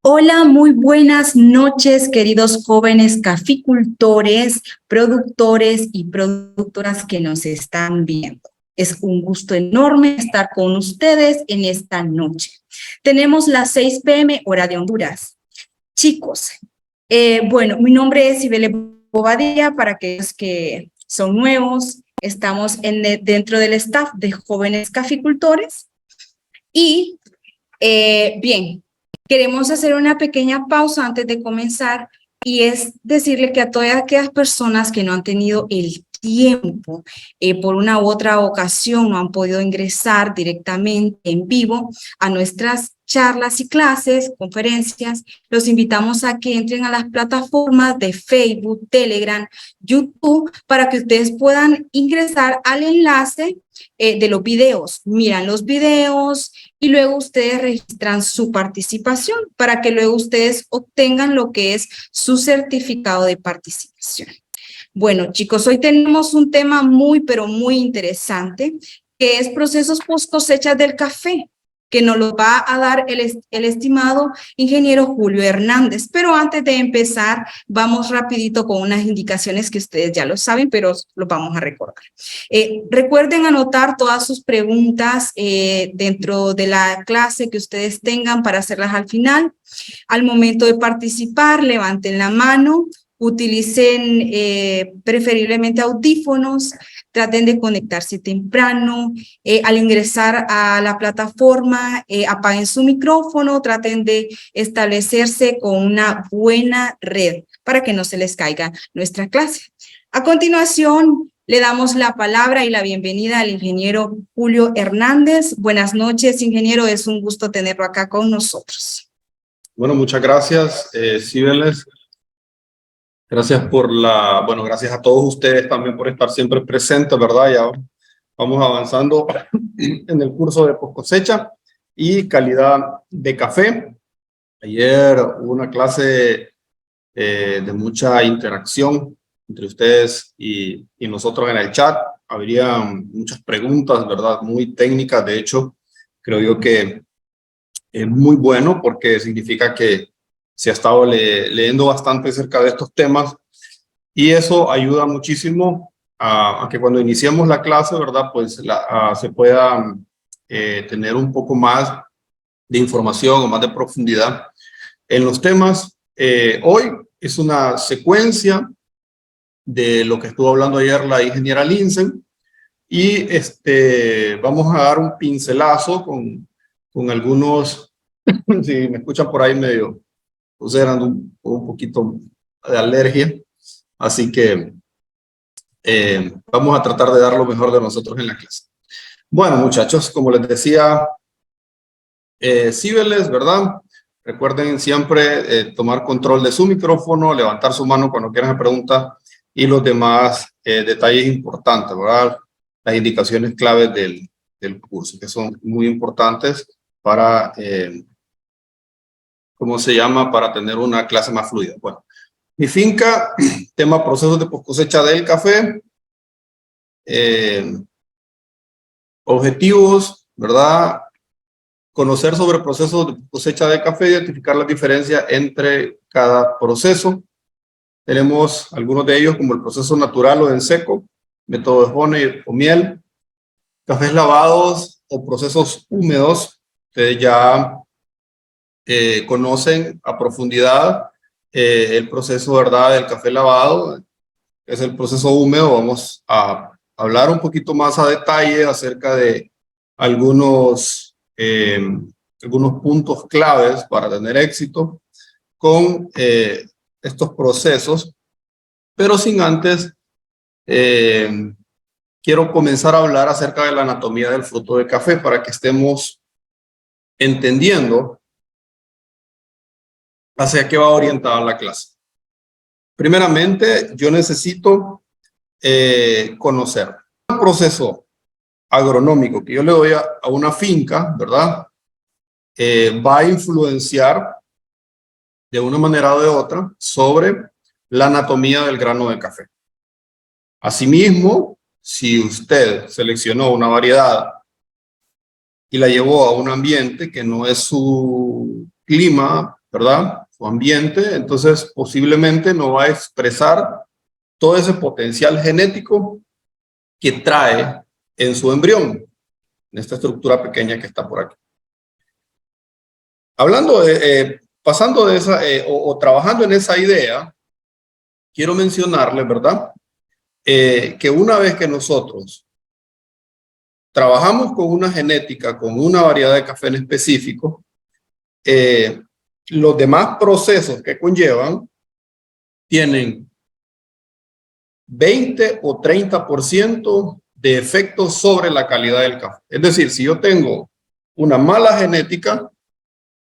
Hola, muy buenas noches, queridos jóvenes caficultores, productores y productoras que nos están viendo. Es un gusto enorme estar con ustedes en esta noche. Tenemos las 6 p.m. hora de Honduras. Chicos, mi nombre es Ibele Bobadilla. Para aquellos que son nuevos, estamos dentro del staff de jóvenes caficultores y bien, queremos hacer una pequeña pausa antes de comenzar y es decirle que a todas aquellas personas que no han tenido el tiempo, por una u otra ocasión no han podido ingresar directamente en vivo a nuestras charlas y clases, conferencias, los invitamos a que entren a las plataformas de Facebook, Telegram, YouTube, para que ustedes puedan ingresar al enlace de los videos. Miran los videos y luego ustedes registran su participación para que luego ustedes obtengan lo que es su certificado de participación. Bueno, chicos, hoy tenemos un tema muy, pero muy interesante, que es procesos post cosechas del café, que nos lo va a dar el estimado ingeniero Julio Hernández. Pero antes de empezar, vamos rapidito con unas indicaciones que ustedes ya lo saben, pero lo vamos a recordar. Recuerden anotar todas sus preguntas dentro de la clase que ustedes tengan para hacerlas al final. Al momento de participar, levanten la mano, utilicen preferiblemente audífonos, traten de conectarse temprano, al ingresar a la plataforma, apaguen su micrófono, traten de establecerse con una buena red para que no se les caiga nuestra clase. A continuación, le damos la palabra y la bienvenida al ingeniero Julio Hernández. Buenas noches, ingeniero, es un gusto tenerlo acá con nosotros. Bueno, muchas gracias, Cibeles. Gracias gracias a todos ustedes también por estar siempre presentes, ¿verdad? Ya vamos avanzando en el curso de post cosecha y calidad de café. Ayer hubo una clase de mucha interacción entre ustedes y nosotros en el chat. Habría muchas preguntas, ¿verdad? Muy técnicas. De hecho, creo yo que es muy bueno porque significa que se ha estado leyendo bastante acerca de estos temas y eso ayuda muchísimo a que cuando iniciemos la clase, ¿verdad? Pues se pueda tener un poco más de información o más de profundidad en los temas. Hoy es una secuencia de lo que estuvo hablando ayer la ingeniera Linsen y vamos a dar un pincelazo con algunos, si me escuchan por ahí medio, pues eran un poquito de alergia, así que vamos a tratar de dar lo mejor de nosotros en la clase. Bueno, muchachos, como les decía, Cibeles, ¿verdad? Recuerden siempre tomar control de su micrófono, levantar su mano cuando quieran hacer preguntas y los demás detalles importantes, ¿verdad? Las indicaciones claves del curso, que son muy importantes para, ¿cómo se llama? Para tener una clase más fluida. Bueno, mi finca, tema procesos de cosecha del café, objetivos, ¿verdad? Conocer sobre procesos de cosecha de café, identificar las diferencias entre cada proceso. Tenemos algunos de ellos como el proceso natural o en seco, método de honey o miel, cafés lavados o procesos húmedos. Ustedes ya conocen a profundidad el proceso, ¿verdad?, del café lavado. Es el proceso húmedo. Vamos a hablar un poquito más a detalle acerca de algunos puntos claves para tener éxito con estos procesos, pero sin antes quiero comenzar a hablar acerca de la anatomía del fruto de café para que estemos entendiendo hacia qué va orientada la clase. Primeramente, yo necesito conocer el proceso agronómico que yo le doy a una finca, ¿verdad? Va a influenciar de una manera o de otra sobre la anatomía del grano de café. Asimismo, si usted seleccionó una variedad y la llevó a un ambiente que no es su clima ¿verdad? Su ambiente, entonces posiblemente no va a expresar todo ese potencial genético que trae en su embrión, en esta estructura pequeña que está por aquí. Hablando de, pasando de esa, o trabajando en esa idea, quiero mencionarles, ¿verdad? Que una vez que nosotros trabajamos con una genética, con una variedad de café en específico, los demás procesos que conllevan tienen 20 o 30% de efecto sobre la calidad del café. Es decir, si yo tengo una mala genética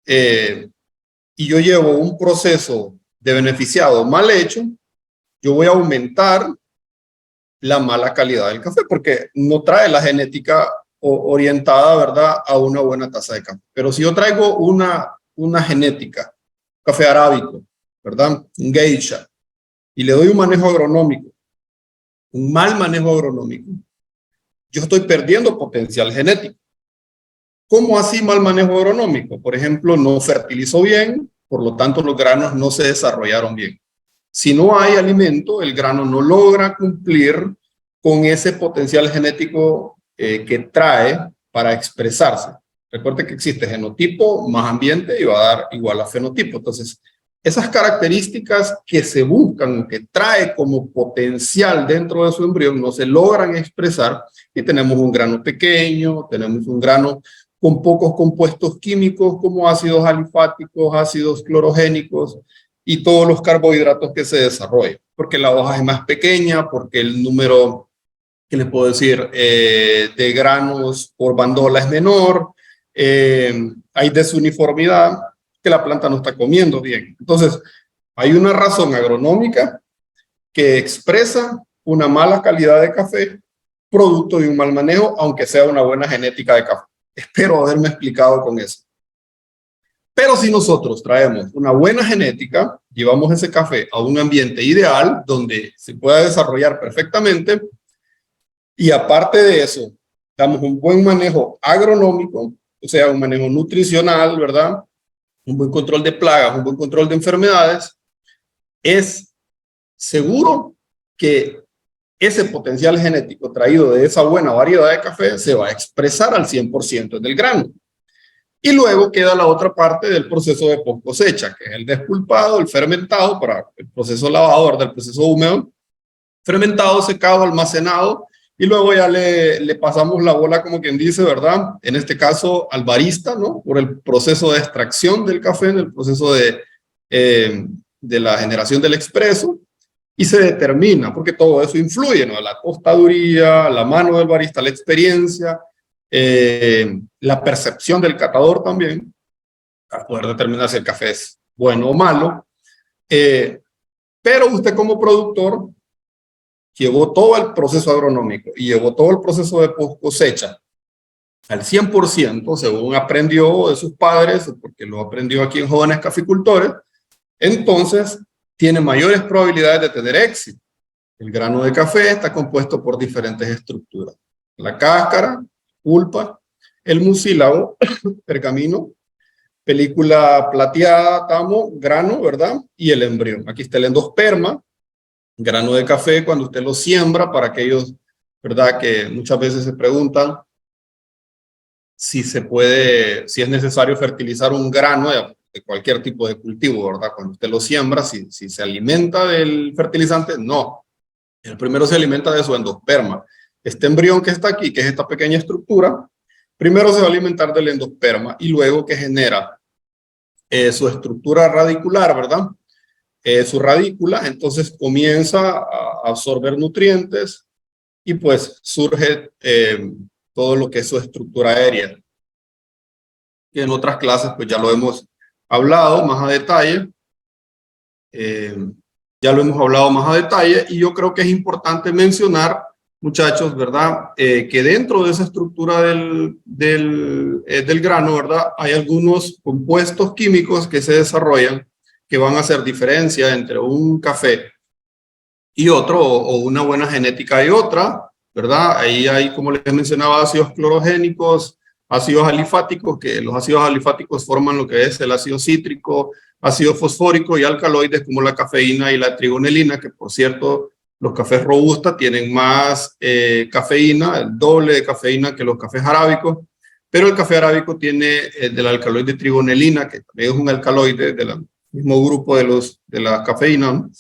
y yo llevo un proceso de beneficiado mal hecho, yo voy a aumentar la mala calidad del café porque no trae la genética orientada, ¿verdad?, a una buena taza de café. Pero si yo traigo una genética, café arábico, ¿verdad?, un geisha, y le doy un manejo agronómico, un mal manejo agronómico, yo estoy perdiendo potencial genético. ¿Cómo así mal manejo agronómico? Por ejemplo, no fertilizó bien, por lo tanto los granos no se desarrollaron bien. Si no hay alimento, el grano no logra cumplir con ese potencial genético que trae para expresarse. Recuerde que existe genotipo más ambiente y va a dar igual a fenotipo. Entonces, esas características que se buscan, que trae como potencial dentro de su embrión, no se logran expresar y tenemos un grano pequeño, tenemos un grano con pocos compuestos químicos como ácidos alifáticos, ácidos clorogénicos y todos los carbohidratos que se desarrollan, porque la hoja es más pequeña, porque el número, ¿qué les puedo decir?, de granos por bandola es menor, hay desuniformidad, que la planta no está comiendo bien. Entonces, hay una razón agronómica que expresa una mala calidad de café, producto de un mal manejo, aunque sea una buena genética de café. Espero haberme explicado con eso. Pero si nosotros traemos una buena genética, llevamos ese café a un ambiente ideal donde se pueda desarrollar perfectamente y aparte de eso, damos un buen manejo agronómico, o sea, un manejo nutricional, ¿verdad?, un buen control de plagas, un buen control de enfermedades, es seguro que ese potencial genético traído de esa buena variedad de café se va a expresar al 100% del grano. Y luego queda la otra parte del proceso de post cosecha, que es el despulpado, el fermentado, para el proceso lavador del proceso húmedo, fermentado, secado, almacenado, y luego ya le pasamos la bola, como quien dice, ¿verdad? En este caso al barista, ¿no? Por el proceso de extracción del café, en el proceso de la generación del expreso, y se determina, porque todo eso influye, ¿no? La tostaduría, la mano del barista, la experiencia, la percepción del catador también, para poder determinar si el café es bueno o malo. Pero usted como productor llevó todo el proceso agronómico y llevó todo el proceso de post cosecha al 100%, según aprendió de sus padres, porque lo aprendió aquí en Jóvenes Caficultores, entonces tiene mayores probabilidades de tener éxito. El grano de café está compuesto por diferentes estructuras: la cáscara, pulpa, el mucílago, pergamino, película plateada, tamo, grano, ¿verdad? Y el embrión. Aquí está el endosperma, grano de café cuando usted lo siembra, para aquellos, ¿verdad?, que muchas veces se preguntan si se puede, si es necesario fertilizar un grano de cualquier tipo de cultivo, ¿verdad? Cuando usted lo siembra, si se alimenta del fertilizante, no. El primero se alimenta de su endosperma. Este embrión que está aquí, que es esta pequeña estructura, primero se va a alimentar del endosperma y luego que genera su estructura radicular, ¿verdad? Su radícula, entonces comienza a absorber nutrientes y pues surge todo lo que es su estructura aérea. Y en otras clases pues ya lo hemos hablado más a detalle. Ya lo hemos hablado más a detalle y yo creo que es importante mencionar, muchachos, ¿verdad? Que dentro de esa estructura del grano, ¿verdad?, hay algunos compuestos químicos que se desarrollan que van a hacer diferencia entre un café y otro, o una buena genética y otra, ¿verdad? Ahí hay, como les mencionaba, ácidos clorogénicos, ácidos alifáticos, que los ácidos alifáticos forman lo que es el ácido cítrico, ácido fosfórico y alcaloides como la cafeína y la trigonelina, que por cierto, los cafés robusta tienen más cafeína, el doble de cafeína que los cafés arábicos, pero el café arábico tiene del alcaloide trigonelina, que también es un alcaloide del mismo grupo de la cafeína, ¿no?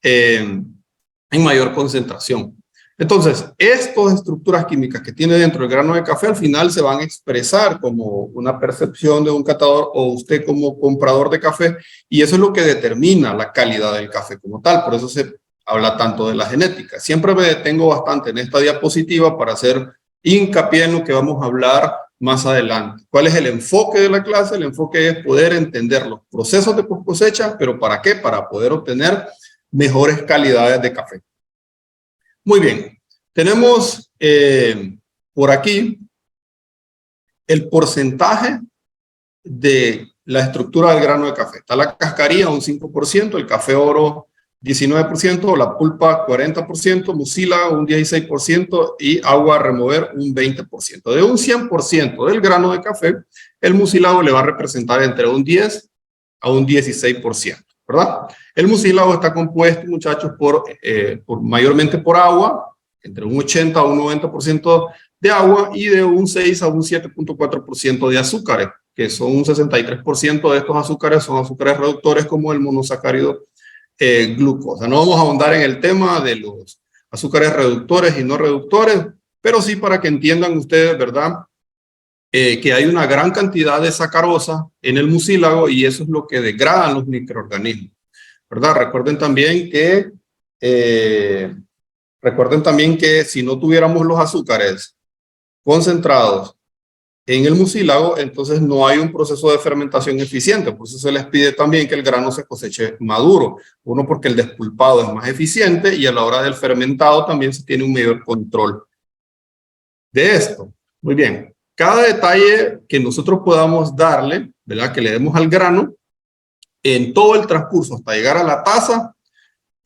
En mayor concentración. Entonces, estas estructuras químicas que tiene dentro del grano de café al final se van a expresar como una percepción de un catador o usted como comprador de café, y eso es lo que determina la calidad del café como tal. Por eso se habla tanto de la genética. Siempre me detengo bastante en esta diapositiva para hacer hincapié en lo que vamos a hablar más adelante. ¿Cuál es el enfoque de la clase? El enfoque es poder entender los procesos de post cosecha, pero ¿para qué? Para poder obtener mejores calidades de café. Muy bien, tenemos por aquí el porcentaje de la estructura del grano de café. Está la cascarilla, un 5%, el café oro, 19%, la pulpa, 40%, mucílago, un 16% y agua a remover, un 20%. De un 100% del grano de café, el mucílago le va a representar entre un 10 a un 16%. ¿Verdad? El mucílago está compuesto, muchachos, mayormente por agua, entre un 80 a un 90% de agua y de un 6 a un 7.4% de azúcares, que son un 63% de estos azúcares son azúcares reductores como el monosacárido glucosa. No vamos a ahondar en el tema de los azúcares reductores y no reductores, pero sí para que entiendan ustedes, ¿verdad? Que hay una gran cantidad de sacarosa en el mucílago y eso es lo que degradan los microorganismos, ¿verdad? Recuerden también que si no tuviéramos los azúcares concentrados en el mucílago, entonces no hay un proceso de fermentación eficiente. Por eso se les pide también que el grano se coseche maduro. Uno, porque el despulpado es más eficiente y a la hora del fermentado también se tiene un mayor control de esto. Muy bien. Cada detalle que nosotros podamos darle, ¿verdad? Que le demos al grano, en todo el transcurso hasta llegar a la taza,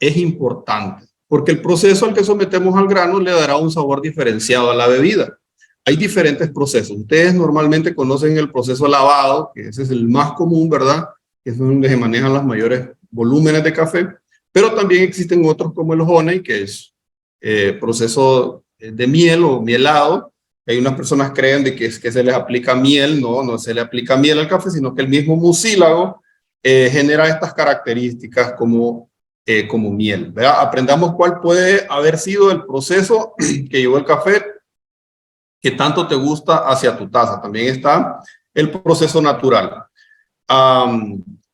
es importante. Porque el proceso al que sometemos al grano le dará un sabor diferenciado a la bebida. Hay diferentes procesos. Ustedes normalmente conocen el proceso lavado, que ese es el más común, ¿verdad? Que es donde se manejan los mayores volúmenes de café. Pero también existen otros como el honey, que es proceso de miel o mielado. Hay unas personas creen de que es que se les aplica miel, no se le aplica miel al café, sino que el mismo mucílago genera estas características como miel, ¿verdad? Aprendamos cuál puede haber sido el proceso que llevó el café que tanto te gusta hacia tu taza. También está el proceso natural.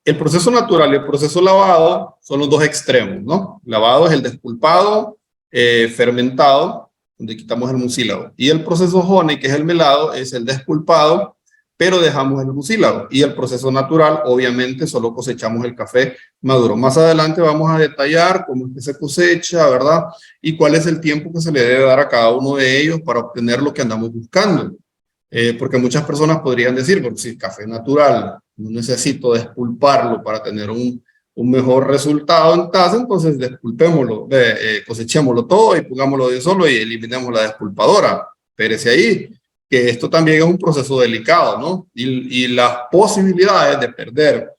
El proceso natural y el proceso lavado son los dos extremos, ¿no? Lavado es el despulpado, fermentado, donde quitamos el mucílago. Y el proceso honey, que es el melado, es el despulpado, pero dejamos el mucílago. Y el proceso natural, obviamente, solo cosechamos el café maduro. Más adelante vamos a detallar cómo es que se cosecha, ¿verdad? Y cuál es el tiempo que se le debe dar a cada uno de ellos para obtener lo que andamos buscando. Porque muchas personas podrían decir, porque si café natural, no necesito despulparlo para tener un mejor resultado en taza, entonces despulpémoslo, cosechémoslo todo y pongámoslo de solo y eliminemos la despulpadora. Espérese ahí, que esto también es un proceso delicado, ¿no? Y las posibilidades de perder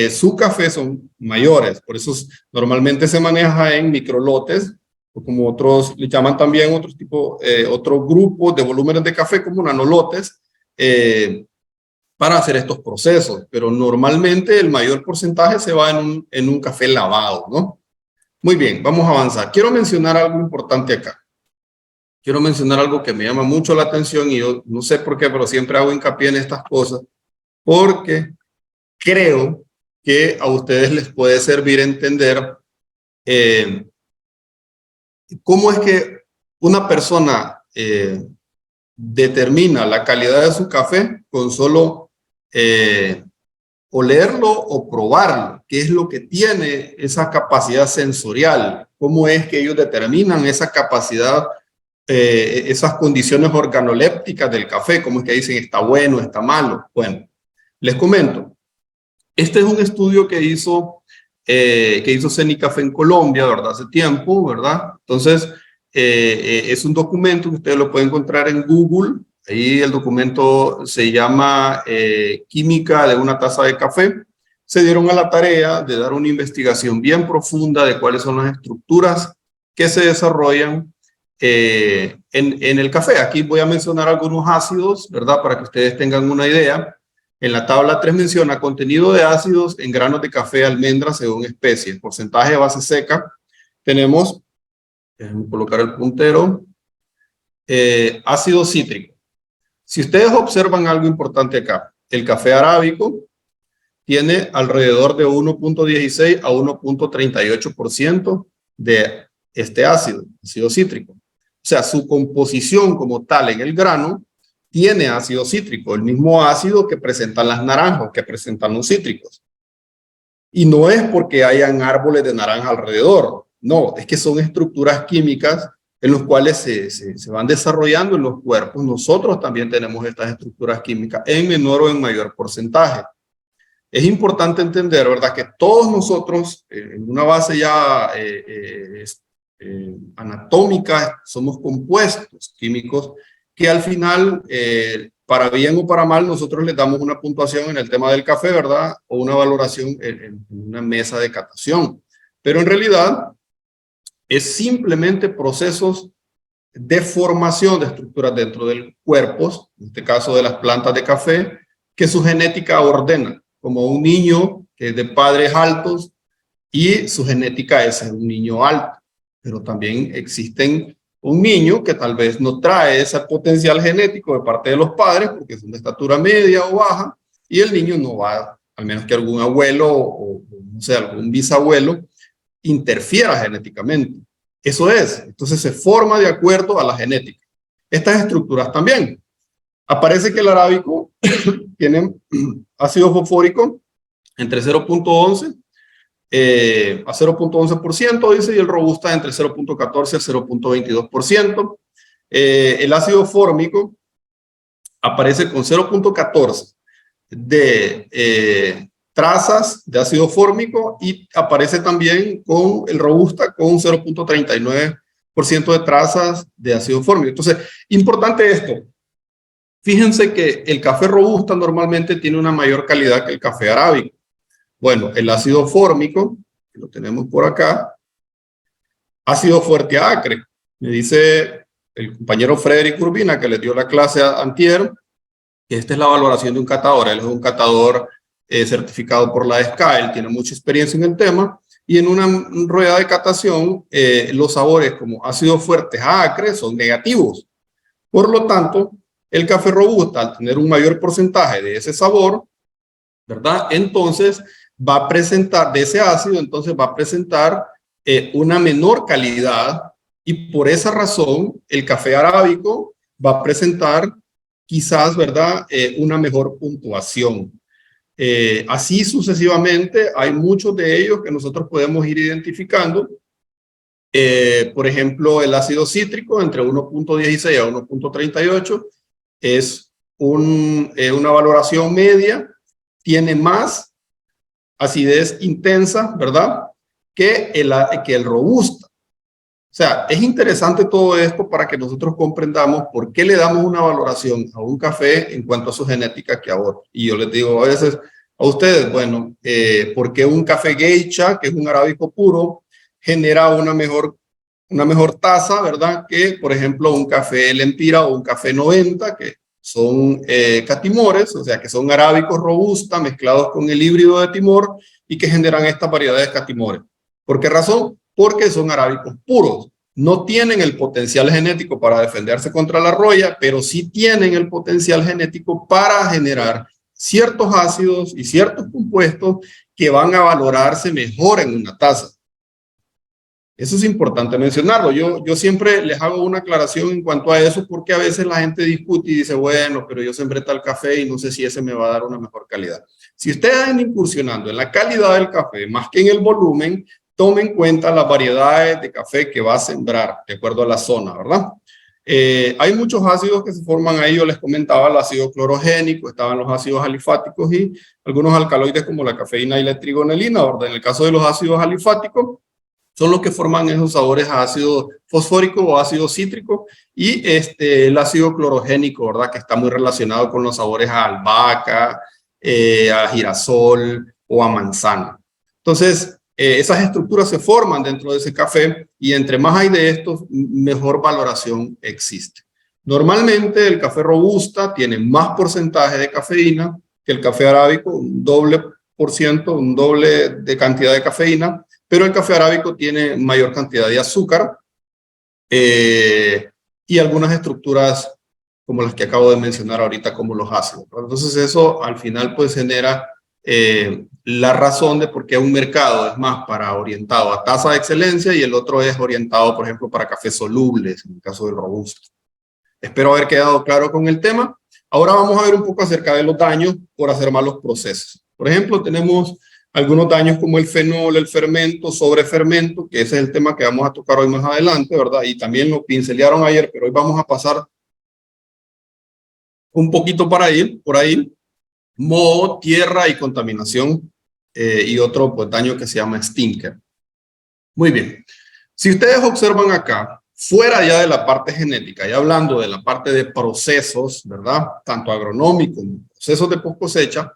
su café son mayores. Por eso normalmente se maneja en microlotes, o como otros le llaman también otro grupo de volúmenes de café como nanolotes, para hacer estos procesos, pero normalmente el mayor porcentaje se va en un café lavado, ¿no? Muy bien, vamos a avanzar. Quiero mencionar algo importante acá. Quiero mencionar algo que me llama mucho la atención y yo no sé por qué, pero siempre hago hincapié en estas cosas, porque creo que a ustedes les puede servir entender cómo es que una persona determina la calidad de su café con solo olerlo o probarlo, qué es lo que tiene esa capacidad sensorial, cómo es que ellos determinan esa capacidad, esas condiciones organolépticas del café, cómo es que dicen está bueno, está malo. Bueno, les comento, este es un estudio que hizo Cenicafé en Colombia, ¿verdad? Hace tiempo, ¿verdad? Entonces, es un documento que ustedes lo pueden encontrar en Google, Ahí el documento se llama Química de una taza de café. Se dieron a la tarea de dar una investigación bien profunda de cuáles son las estructuras que se desarrollan en el café. Aquí voy a mencionar algunos ácidos, ¿verdad? Para que ustedes tengan una idea. En la tabla 3 menciona contenido de ácidos en granos de café, almendras según especie. Porcentaje de base seca. Tenemos, déjenme colocar el puntero, ácido cítrico. Si ustedes observan algo importante acá, el café arábico tiene alrededor de 1.16 a 1.38% de este ácido cítrico. O sea, su composición como tal en el grano tiene ácido cítrico, el mismo ácido que presentan las naranjas, que presentan los cítricos. Y no es porque hayan árboles de naranja alrededor, no, es que son estructuras químicas en los cuales se van desarrollando en los cuerpos. Nosotros también tenemos estas estructuras químicas en menor o en mayor porcentaje. Es importante entender, ¿verdad?, que todos nosotros, en una base ya anatómica, somos compuestos químicos que al final, para bien o para mal, nosotros les damos una puntuación en el tema del café, ¿verdad?, o una valoración en una mesa de catación. Pero en realidad es simplemente procesos de formación de estructuras dentro del cuerpo, en este caso de las plantas de café, que su genética ordena, como un niño que es de padres altos y su genética es un niño alto. Pero también existen un niño que tal vez no trae ese potencial genético de parte de los padres porque son de estatura media o baja, y el niño no va, al menos que algún abuelo o no sé, algún bisabuelo interfiera genéticamente. Eso es. Entonces se forma de acuerdo a la genética. Estas estructuras también. Aparece que el arábico tiene ácido fosfórico entre 0.11 a 0.11%, dice, y el robusta entre 0.14 a 0.22%. El ácido fórmico aparece con 0.14 de trazas de ácido fórmico y aparece también con el robusta con 0.39% de trazas de ácido fórmico. Entonces, importante esto. Fíjense que el café robusta normalmente tiene una mayor calidad que el café arábico. Bueno, el ácido fórmico, que lo tenemos por acá, ácido fuerte acre. Me dice el compañero Frederick Urbina, que le dio la clase antier, que esta es la valoración de un catador. Él es un catador certificado por la SCA, él tiene mucha experiencia en el tema, y en una rueda de catación, los sabores como ácido fuerte acre son negativos. Por lo tanto, el café robusta, al tener un mayor porcentaje de ese sabor, ¿verdad?, entonces va a presentar, de ese ácido, entonces va a presentar una menor calidad, y por esa razón el café arábico va a presentar quizás, ¿verdad?, una mejor puntuación. Así sucesivamente, hay muchos de ellos que nosotros podemos ir identificando. Por ejemplo, el ácido cítrico entre 1.16 a 1.38 es una valoración media, tiene más acidez intensa, ¿verdad?, que el robusta. O sea, es interesante todo esto para que nosotros comprendamos por qué le damos una valoración a un café en cuanto a su genética que a otro. Y yo les digo a veces a ustedes, bueno, ¿por qué un café geisha, que es un arábico puro, genera una mejor taza, ¿verdad?, que, por ejemplo, un café lempira o un café 90, que son catimores, o sea, que son arábicos robusta mezclados con el híbrido de Timor y que generan estas variedades catimores? ¿Por qué razón? Porque son arábicos puros. No tienen el potencial genético para defenderse contra la roya, pero sí tienen el potencial genético para generar ciertos ácidos y ciertos compuestos que van a valorarse mejor en una taza. Eso es importante mencionarlo. Yo siempre les hago una aclaración en cuanto a eso, porque a veces la gente discute y dice, bueno, pero yo sembré tal café y no sé si ese me va a dar una mejor calidad. Si ustedes están incursionando en la calidad del café más que en el volumen, tomen en cuenta las variedades de café que va a sembrar, de acuerdo a la zona, ¿verdad? Hay muchos ácidos que se forman ahí. Yo les comentaba el ácido clorogénico, estaban los ácidos alifáticos y algunos alcaloides como la cafeína y la trigonelina, ¿verdad? En el caso de los ácidos alifáticos, son los que forman esos sabores a ácido fosfórico o ácido cítrico, y el ácido clorogénico, ¿verdad? Que está muy relacionado con los sabores a albahaca, a girasol o a manzana. Entonces, esas estructuras se forman dentro de ese café, y entre más hay de estos, mejor valoración existe. Normalmente el café robusta tiene más porcentaje de cafeína que el café arábico, un doble de cantidad de cafeína, pero el café arábico tiene mayor cantidad de azúcar y algunas estructuras como las que acabo de mencionar ahorita, como los ácidos. Entonces eso al final pues genera la razón de por qué un mercado es más orientado a tasa de excelencia y el otro es orientado, por ejemplo, para cafés solubles, en el caso del robusto. Espero haber quedado claro con el tema. Ahora vamos a ver un poco acerca de los daños por hacer malos procesos. Por ejemplo, tenemos algunos daños como el fenol, el fermento, sobrefermento, que ese es el tema que vamos a tocar hoy más adelante, ¿verdad? Y también lo pincelearon ayer, pero hoy vamos a pasar un poquito por ahí. Moho, tierra y contaminación, y otro pues, daño que se llama stinker. Muy bien. Si ustedes observan acá, fuera ya de la parte genética, y hablando de la parte de procesos, ¿verdad? Tanto agronómicos como procesos de post cosecha,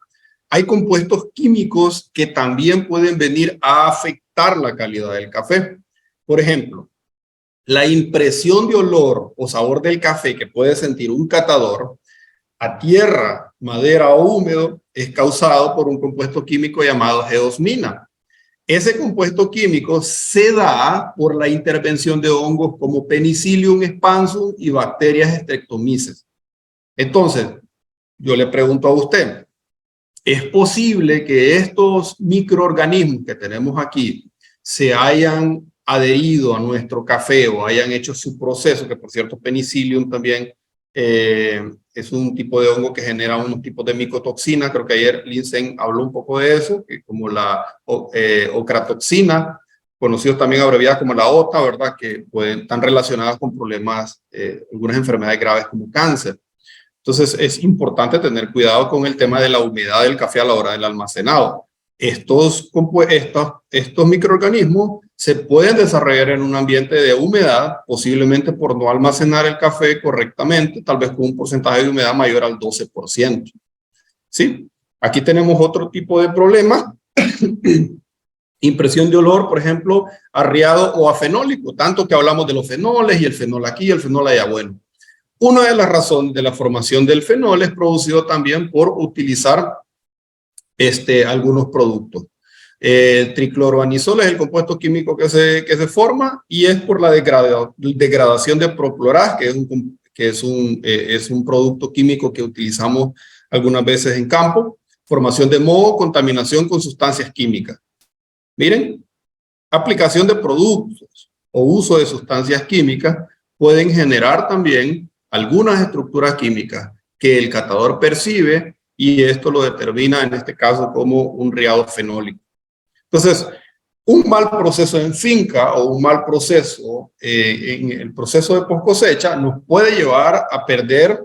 hay compuestos químicos que también pueden venir a afectar la calidad del café. Por ejemplo, la impresión de olor o sabor del café que puede sentir un catador a tierra, madera o húmedo es causado por un compuesto químico llamado geosmina. Ese compuesto químico se da por la intervención de hongos como Penicillium expansum y bacterias Streptomyces. Entonces, yo le pregunto a usted, ¿es posible que estos microorganismos que tenemos aquí se hayan adherido a nuestro café o hayan hecho su proceso, que por cierto Penicillium también es un tipo de hongo que genera unos tipos de micotoxina? Creo que ayer Linsen habló un poco de eso, que como la ocratoxina, conocidos también abreviadas como la OTA, ¿verdad? Que están relacionadas con problemas, algunas enfermedades graves como cáncer. Entonces es importante tener cuidado con el tema de la humedad del café a la hora del almacenado. Estos microorganismos se pueden desarrollar en un ambiente de humedad, posiblemente por no almacenar el café correctamente, tal vez con un porcentaje de humedad mayor al 12%. ¿Sí? Aquí tenemos otro tipo de problema. Impresión de olor, por ejemplo, arriado o afenólico, tanto que hablamos de los fenoles y el fenol aquí y el fenol allá. Bueno, una de las razones de la formación del fenol es producido también por utilizar algunos productos. El tricloroanisol es el compuesto químico que se forma y es por la degradación de procloraz, que es un producto químico que utilizamos algunas veces en campo. Formación de moho, contaminación con sustancias químicas. Miren, aplicación de productos o uso de sustancias químicas pueden generar también algunas estructuras químicas que el catador percibe, y esto lo determina en este caso como un riado fenólico. Entonces, un mal proceso en finca o un mal proceso en el proceso de post cosecha nos puede llevar a perder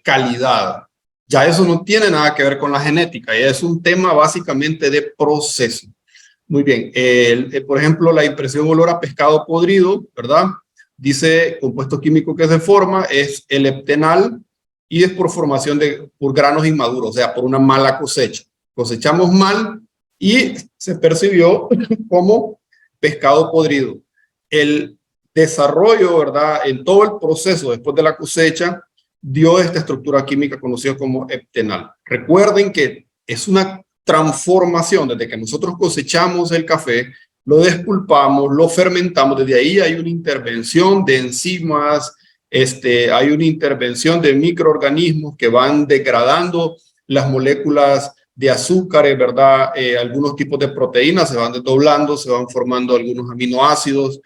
calidad. Ya eso no tiene nada que ver con la genética, ya es un tema básicamente de proceso. Muy bien, por ejemplo, la impresión olor a pescado podrido, ¿verdad? Dice compuesto químico que se forma, es el heptenal, y es por formación por granos inmaduros, o sea, por una mala cosecha. Cosechamos mal y se percibió como pescado podrido. El desarrollo, ¿verdad? En todo el proceso después de la cosecha, dio esta estructura química conocida como heptenal. Recuerden que es una transformación desde que nosotros cosechamos el café, lo despulpamos, lo fermentamos, desde ahí hay una intervención de enzimas, hay una intervención de microorganismos que van degradando las moléculas de azúcares, ¿verdad? Algunos tipos de proteínas se van desdoblando, se van formando algunos aminoácidos,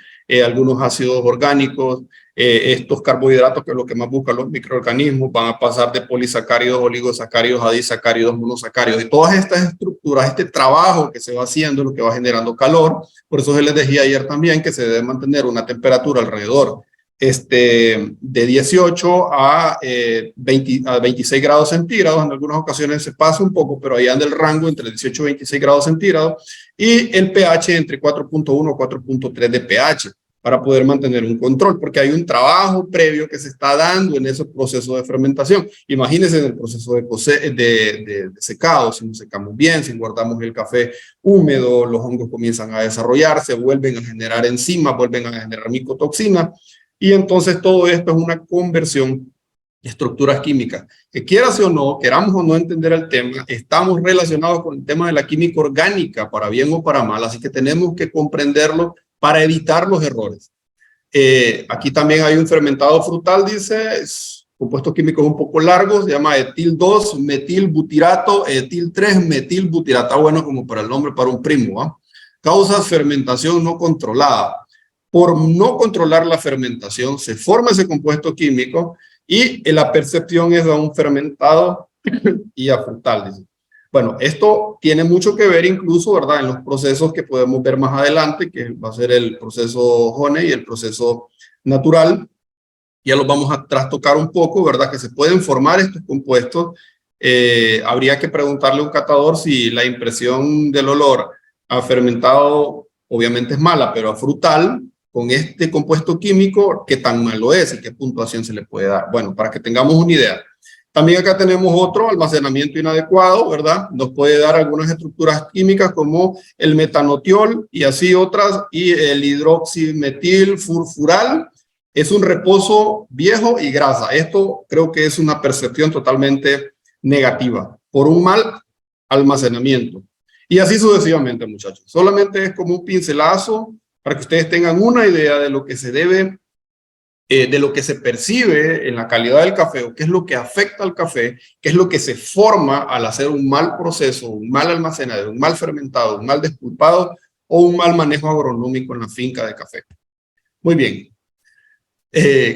algunos ácidos orgánicos, estos carbohidratos, que es lo que más buscan los microorganismos, van a pasar de polisacáridos, oligosacáridos a disacáridos, monosacáridos. Y todas estas estructuras, este trabajo que se va haciendo, lo que va generando calor. Por eso se les decía ayer también que se debe mantener una temperatura alrededor de 18 a 26 grados centígrados. En algunas ocasiones se pasa un poco, pero ahí anda el rango entre 18 y 26 grados centígrados. Y el pH entre 4.1 a 4.3 de pH para poder mantener un control, porque hay un trabajo previo que se está dando en ese proceso de fermentación. Imagínense en el proceso de secado, si nos secamos bien, si guardamos el café húmedo, los hongos comienzan a desarrollarse, vuelven a generar enzimas, vuelven a generar micotoxinas, y entonces todo esto es una conversión de estructuras químicas. Que quieras o no, queramos o no entender el tema, estamos relacionados con el tema de la química orgánica, para bien o para mal, así que tenemos que comprenderlo para evitar los errores. Aquí también hay un fermentado frutal, dice, compuestos químicos un poco largos, se llama etil 2, metilbutirato, etil 3, metilbutirato. Está bueno como para el nombre, para un primo, ¿eh? Causas fermentación no controlada. Por no controlar la fermentación, se forma ese compuesto químico y la percepción es de un fermentado y a frutal, dice. Bueno, esto tiene mucho que ver incluso, ¿verdad?, en los procesos que podemos ver más adelante, que va a ser el proceso Honey y el proceso natural. Ya los vamos a trastocar un poco, ¿verdad?, que se pueden formar estos compuestos. Habría que preguntarle a un catador si la impresión del olor a fermentado obviamente es mala, pero a frutal, con este compuesto químico, ¿qué tan malo es y qué puntuación se le puede dar? Bueno, para que tengamos una idea. También acá tenemos otro, almacenamiento inadecuado, ¿verdad? Nos puede dar algunas estructuras químicas como el metanotiol y así otras, y el hidroximetilfurfural. Es un reposo viejo y grasa. Esto creo que es una percepción totalmente negativa por un mal almacenamiento. Y así sucesivamente, muchachos. Solamente es como un pincelazo para que ustedes tengan una idea de lo que se debe, de lo que se percibe en la calidad del café, o qué es lo que afecta al café, qué es lo que se forma al hacer un mal proceso, un mal almacenado, un mal fermentado, un mal despulpado o un mal manejo agronómico en la finca de café. Muy bien.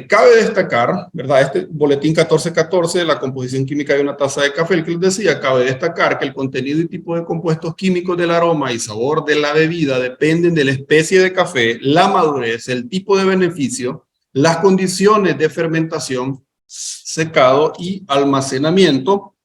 Cabe destacar, ¿verdad? Este boletín 1414 de la composición química de una taza de café, el que les decía, cabe destacar que el contenido y tipo de compuestos químicos del aroma y sabor de la bebida dependen de la especie de café, la madurez, el tipo de beneficio, las condiciones de fermentación, secado y almacenamiento,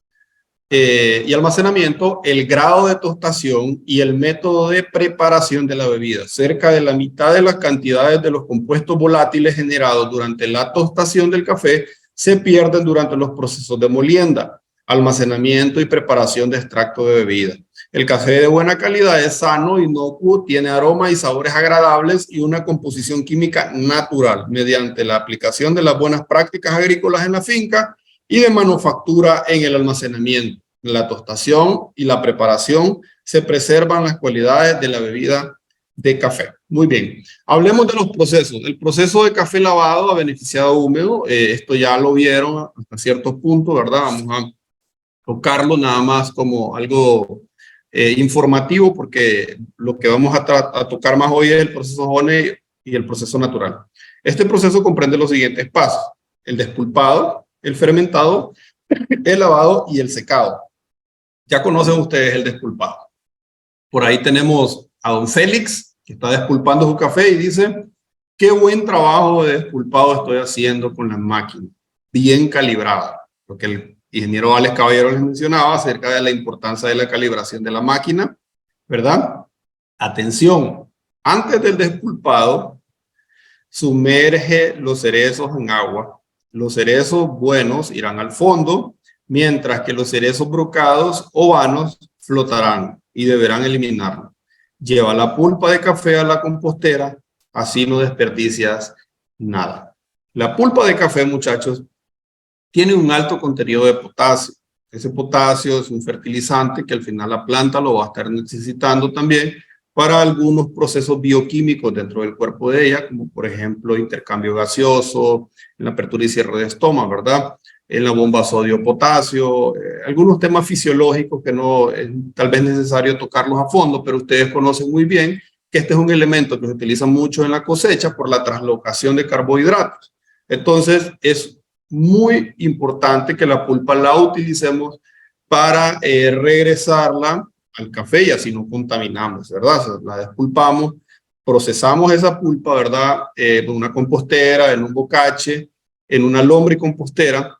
el grado de tostación y el método de preparación de la bebida. Cerca de la mitad de las cantidades de los compuestos volátiles generados durante la tostación del café se pierden durante los procesos de molienda, almacenamiento y preparación de extracto de bebida. El café de buena calidad es sano, inocuo, tiene aromas y sabores agradables y una composición química natural mediante la aplicación de las buenas prácticas agrícolas en la finca y de manufactura en el almacenamiento. En la tostación y la preparación se preservan las cualidades de la bebida de café. Muy bien, hablemos de los procesos. El proceso de café lavado a beneficiado húmedo, esto ya lo vieron hasta cierto punto, ¿verdad? Vamos a tocarlo nada más como algo informativo, porque lo que vamos a tocar más hoy es el proceso Honey y el proceso natural. Este proceso comprende los siguientes pasos: el despulpado, el fermentado, el lavado y el secado. Ya conocen ustedes el despulpado. Por ahí tenemos a don Félix, que está despulpando su café y dice: qué buen trabajo de despulpado estoy haciendo con la máquina, bien calibrada. Lo que el ingeniero Alex Caballero les mencionaba acerca de la importancia de la calibración de la máquina, ¿verdad? Atención, antes del despulpado, sumerge los cerezos en agua. Los cerezos buenos irán al fondo, mientras que los cerezos brocados o vanos flotarán y deberán eliminarlo. Lleva la pulpa de café a la compostera, así no desperdicias nada. La pulpa de café, muchachos, tiene un alto contenido de potasio. Ese potasio es un fertilizante que al final la planta lo va a estar necesitando también para algunos procesos bioquímicos dentro del cuerpo de ella, como por ejemplo intercambio gaseoso, en la apertura y cierre de estómago, ¿verdad? En la bomba sodio-potasio, algunos temas fisiológicos que no es tal vez necesario tocarlos a fondo, pero ustedes conocen muy bien que este es un elemento que se utiliza mucho en la cosecha por la translocación de carbohidratos. Entonces es muy importante que la pulpa la utilicemos para regresarla al café y así no contaminamos, ¿verdad? O sea, la despulpamos procesamos esa pulpa, ¿verdad? En una compostera, en un bocache, en una lombricompostera,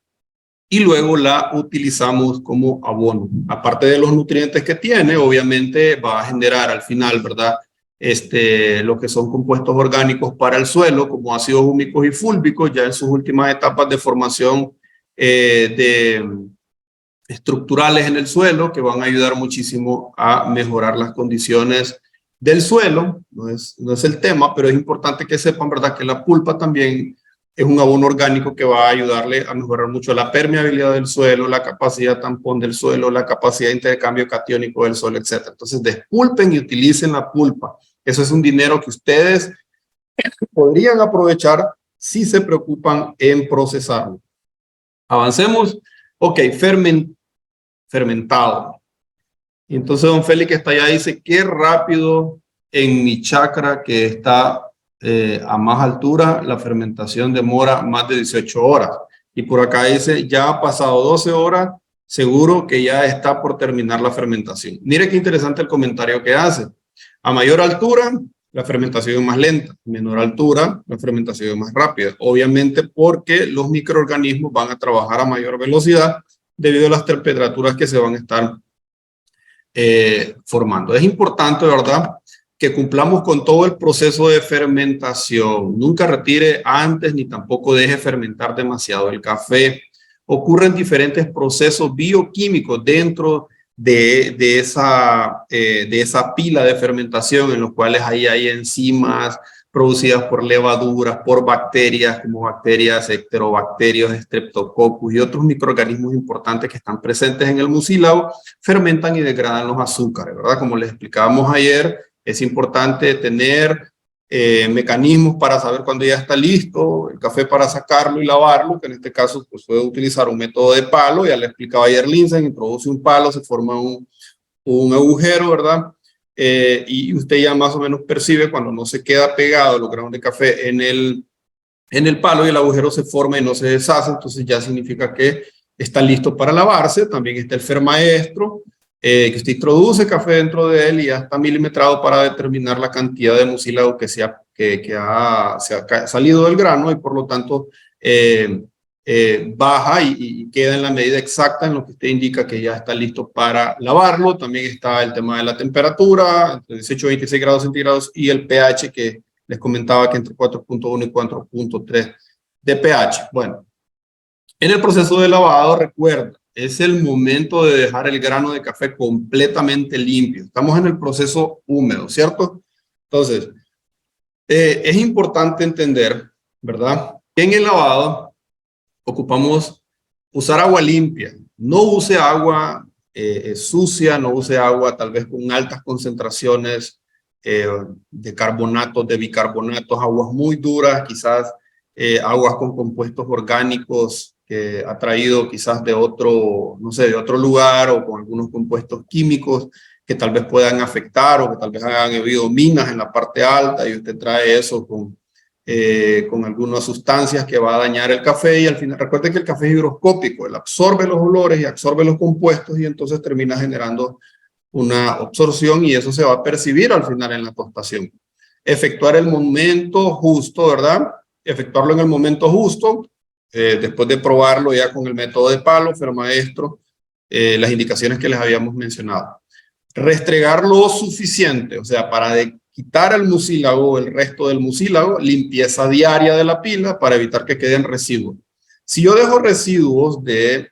y luego la utilizamos como abono. Aparte de los nutrientes que tiene, obviamente va a generar al final, ¿verdad? Lo que son compuestos orgánicos para el suelo, como ácidos húmicos y fúlbicos, ya en sus últimas etapas de formación estructurales en el suelo, que van a ayudar muchísimo a mejorar las condiciones del suelo. No es el tema, pero es importante que sepan, ¿verdad?, que la pulpa también es un abono orgánico que va a ayudarle a mejorar mucho la permeabilidad del suelo, la capacidad tampón del suelo, la capacidad de intercambio catiónico del suelo, etc. Entonces, despulpen y utilicen la pulpa. Eso es un dinero que ustedes podrían aprovechar si se preocupan en procesarlo. Avancemos. Ok, fermentado. Y entonces don Félix que está allá dice, qué rápido en mi chacra que está a más altura, la fermentación demora más de 18 horas. Y por acá dice, ya ha pasado 12 horas, seguro que ya está por terminar la fermentación. Mire qué interesante el comentario que hace. A mayor altura, la fermentación es más lenta. A menor altura, la fermentación es más rápida. Obviamente porque los microorganismos van a trabajar a mayor velocidad debido a las temperaturas que se van a estar formando. Es importante, ¿verdad?, que cumplamos con todo el proceso de fermentación. Nunca retire antes ni tampoco deje fermentar demasiado el café. Ocurren diferentes procesos bioquímicos dentro de esa pila de fermentación en los cuales ahí hay enzimas producidas por levaduras, por bacterias como bacterias, enterobacterios, streptococcus y otros microorganismos importantes que están presentes en el mucílago, fermentan y degradan los azúcares, ¿verdad? Como les explicábamos ayer, es importante tener mecanismos para saber cuándo ya está listo el café para sacarlo y lavarlo, que en este caso pues, puede utilizar un método de palo. Ya le explicaba ayer Linsen, introduce un palo, se forma un agujero, ¿verdad? Y usted ya más o menos percibe cuando no se queda pegado los granos de café en el palo y el agujero se forma y no se deshace, entonces ya significa que está listo para lavarse. También está el fermaestro, que usted introduce café dentro de él y ya está milimetrado para determinar la cantidad de mucílago que se ha salido del grano y por lo tanto baja y queda en la medida exacta en lo que usted indica que ya está listo para lavarlo. También está el tema de la temperatura, entre 18 y 26 grados centígrados, y el pH que les comentaba que entre 4.1 y 4.3 de pH. Bueno, en el proceso de lavado, recuerda, es el momento de dejar el grano de café completamente limpio. Estamos en el proceso húmedo, ¿cierto? Entonces, es importante entender, ¿verdad?, que en el lavado ocupamos usar agua limpia. No use agua sucia, no use agua tal vez con altas concentraciones de carbonatos, de bicarbonatos, aguas muy duras, quizás aguas con compuestos orgánicos que ha traído quizás de otro, no sé, de otro lugar, o con algunos compuestos químicos que tal vez puedan afectar, o que tal vez hayan habido minas en la parte alta y usted trae eso con algunas sustancias que va a dañar el café. Y al final, recuerde que el café es higroscópico, él absorbe los olores y absorbe los compuestos y entonces termina generando una absorción y eso se va a percibir al final en la tostación. Efectuar el momento justo, ¿verdad? Efectuarlo en el momento justo, después de probarlo ya con el método de palo, fermaestro, las indicaciones que les habíamos mencionado. Restregar lo suficiente, o sea, para quitar el mucílago, el resto del mucílago, limpieza diaria de la pila para evitar que queden residuos. Si yo dejo residuos de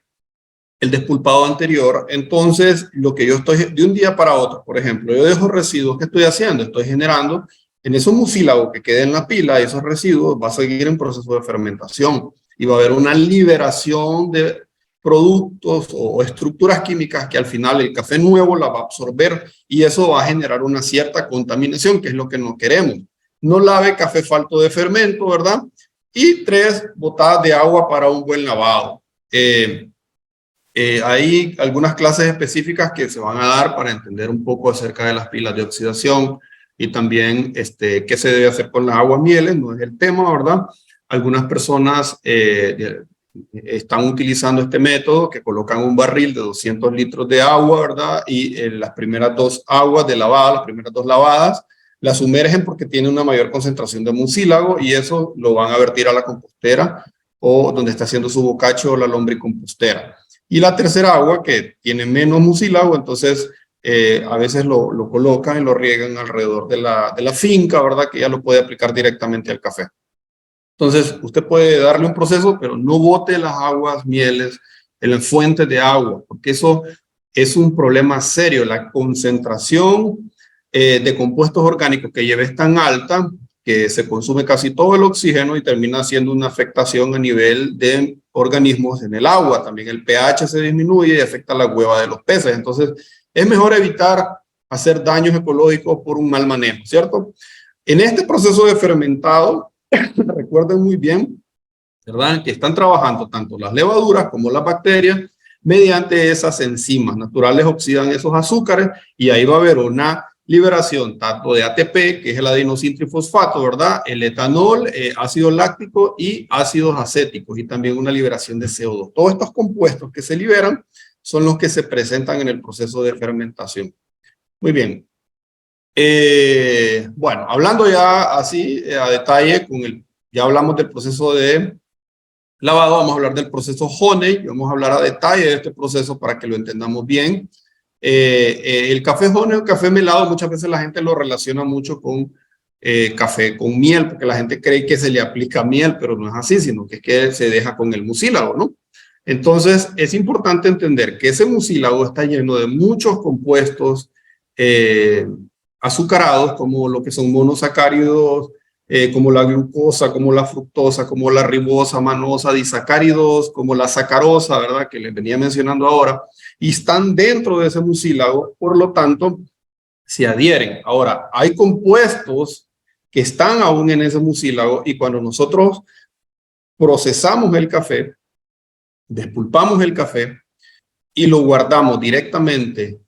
el despulpado anterior, entonces lo que yo estoy, de un día para otro, por ejemplo, yo dejo residuos, ¿qué estoy haciendo? Estoy generando en esos mucílagos que queden en la pila, esos residuos va a seguir en proceso de fermentación y va a haber una liberación de productos o estructuras químicas que al final el café nuevo la va a absorber y eso va a generar una cierta contaminación, que es lo que no queremos. No lave café falto de fermento, ¿verdad? Y 3 botadas de agua para un buen lavado. Hay algunas clases específicas que se van a dar para entender un poco acerca de las pilas de oxidación y también qué se debe hacer con las aguas mieles. No es el tema, ¿verdad? Algunas personas están utilizando este método que colocan un barril de 200 litros de agua, ¿verdad? Y las primeras 2 aguas de lavada, las primeras 2 lavadas, la sumergen porque tiene una mayor concentración de mucílago y eso lo van a vertir a la compostera o donde está haciendo su bocacho o la lombricompostera. Y la tercera agua que tiene menos mucílago, entonces a veces lo colocan y lo riegan alrededor de la finca, ¿verdad? Que ya lo puede aplicar directamente al café. Entonces, usted puede darle un proceso, pero no bote las aguas, mieles, en las fuentes de agua, porque eso es un problema serio. La concentración de compuestos orgánicos que lleva es tan alta que se consume casi todo el oxígeno y termina haciendo una afectación a nivel de organismos en el agua. También el pH se disminuye y afecta la hueva de los peces. Entonces, es mejor evitar hacer daños ecológicos por un mal manejo, ¿cierto? En este proceso de fermentado, recuerden muy bien, ¿verdad? Que están trabajando tanto las levaduras como las bacterias mediante esas enzimas naturales, oxidan esos azúcares y ahí va a haber una liberación tanto de ATP, que es el adenosintrifosfato, ¿verdad? El etanol, ácido láctico y ácidos acéticos y también una liberación de CO2. Todos estos compuestos que se liberan son los que se presentan en el proceso de fermentación. Muy bien. Bueno, hablando ya así a detalle, ya hablamos del proceso de lavado, vamos a hablar del proceso honey, vamos a hablar a detalle de este proceso para que lo entendamos bien. El café honey o café melado, muchas veces la gente lo relaciona mucho con café con miel, porque la gente cree que se le aplica miel, pero no es así, sino que es que se deja con el mucílago, ¿no? Entonces, es importante entender que ese mucílago está lleno de muchos compuestos azucarados, como lo que son monosacáridos, como la glucosa, como la fructosa, como la ribosa, manosa, disacáridos, como la sacarosa, ¿verdad? Que les venía mencionando ahora, y están dentro de ese mucílago, por lo tanto, se adhieren. Ahora, hay compuestos que están aún en ese mucílago y cuando nosotros procesamos el café, despulpamos el café y lo guardamos directamente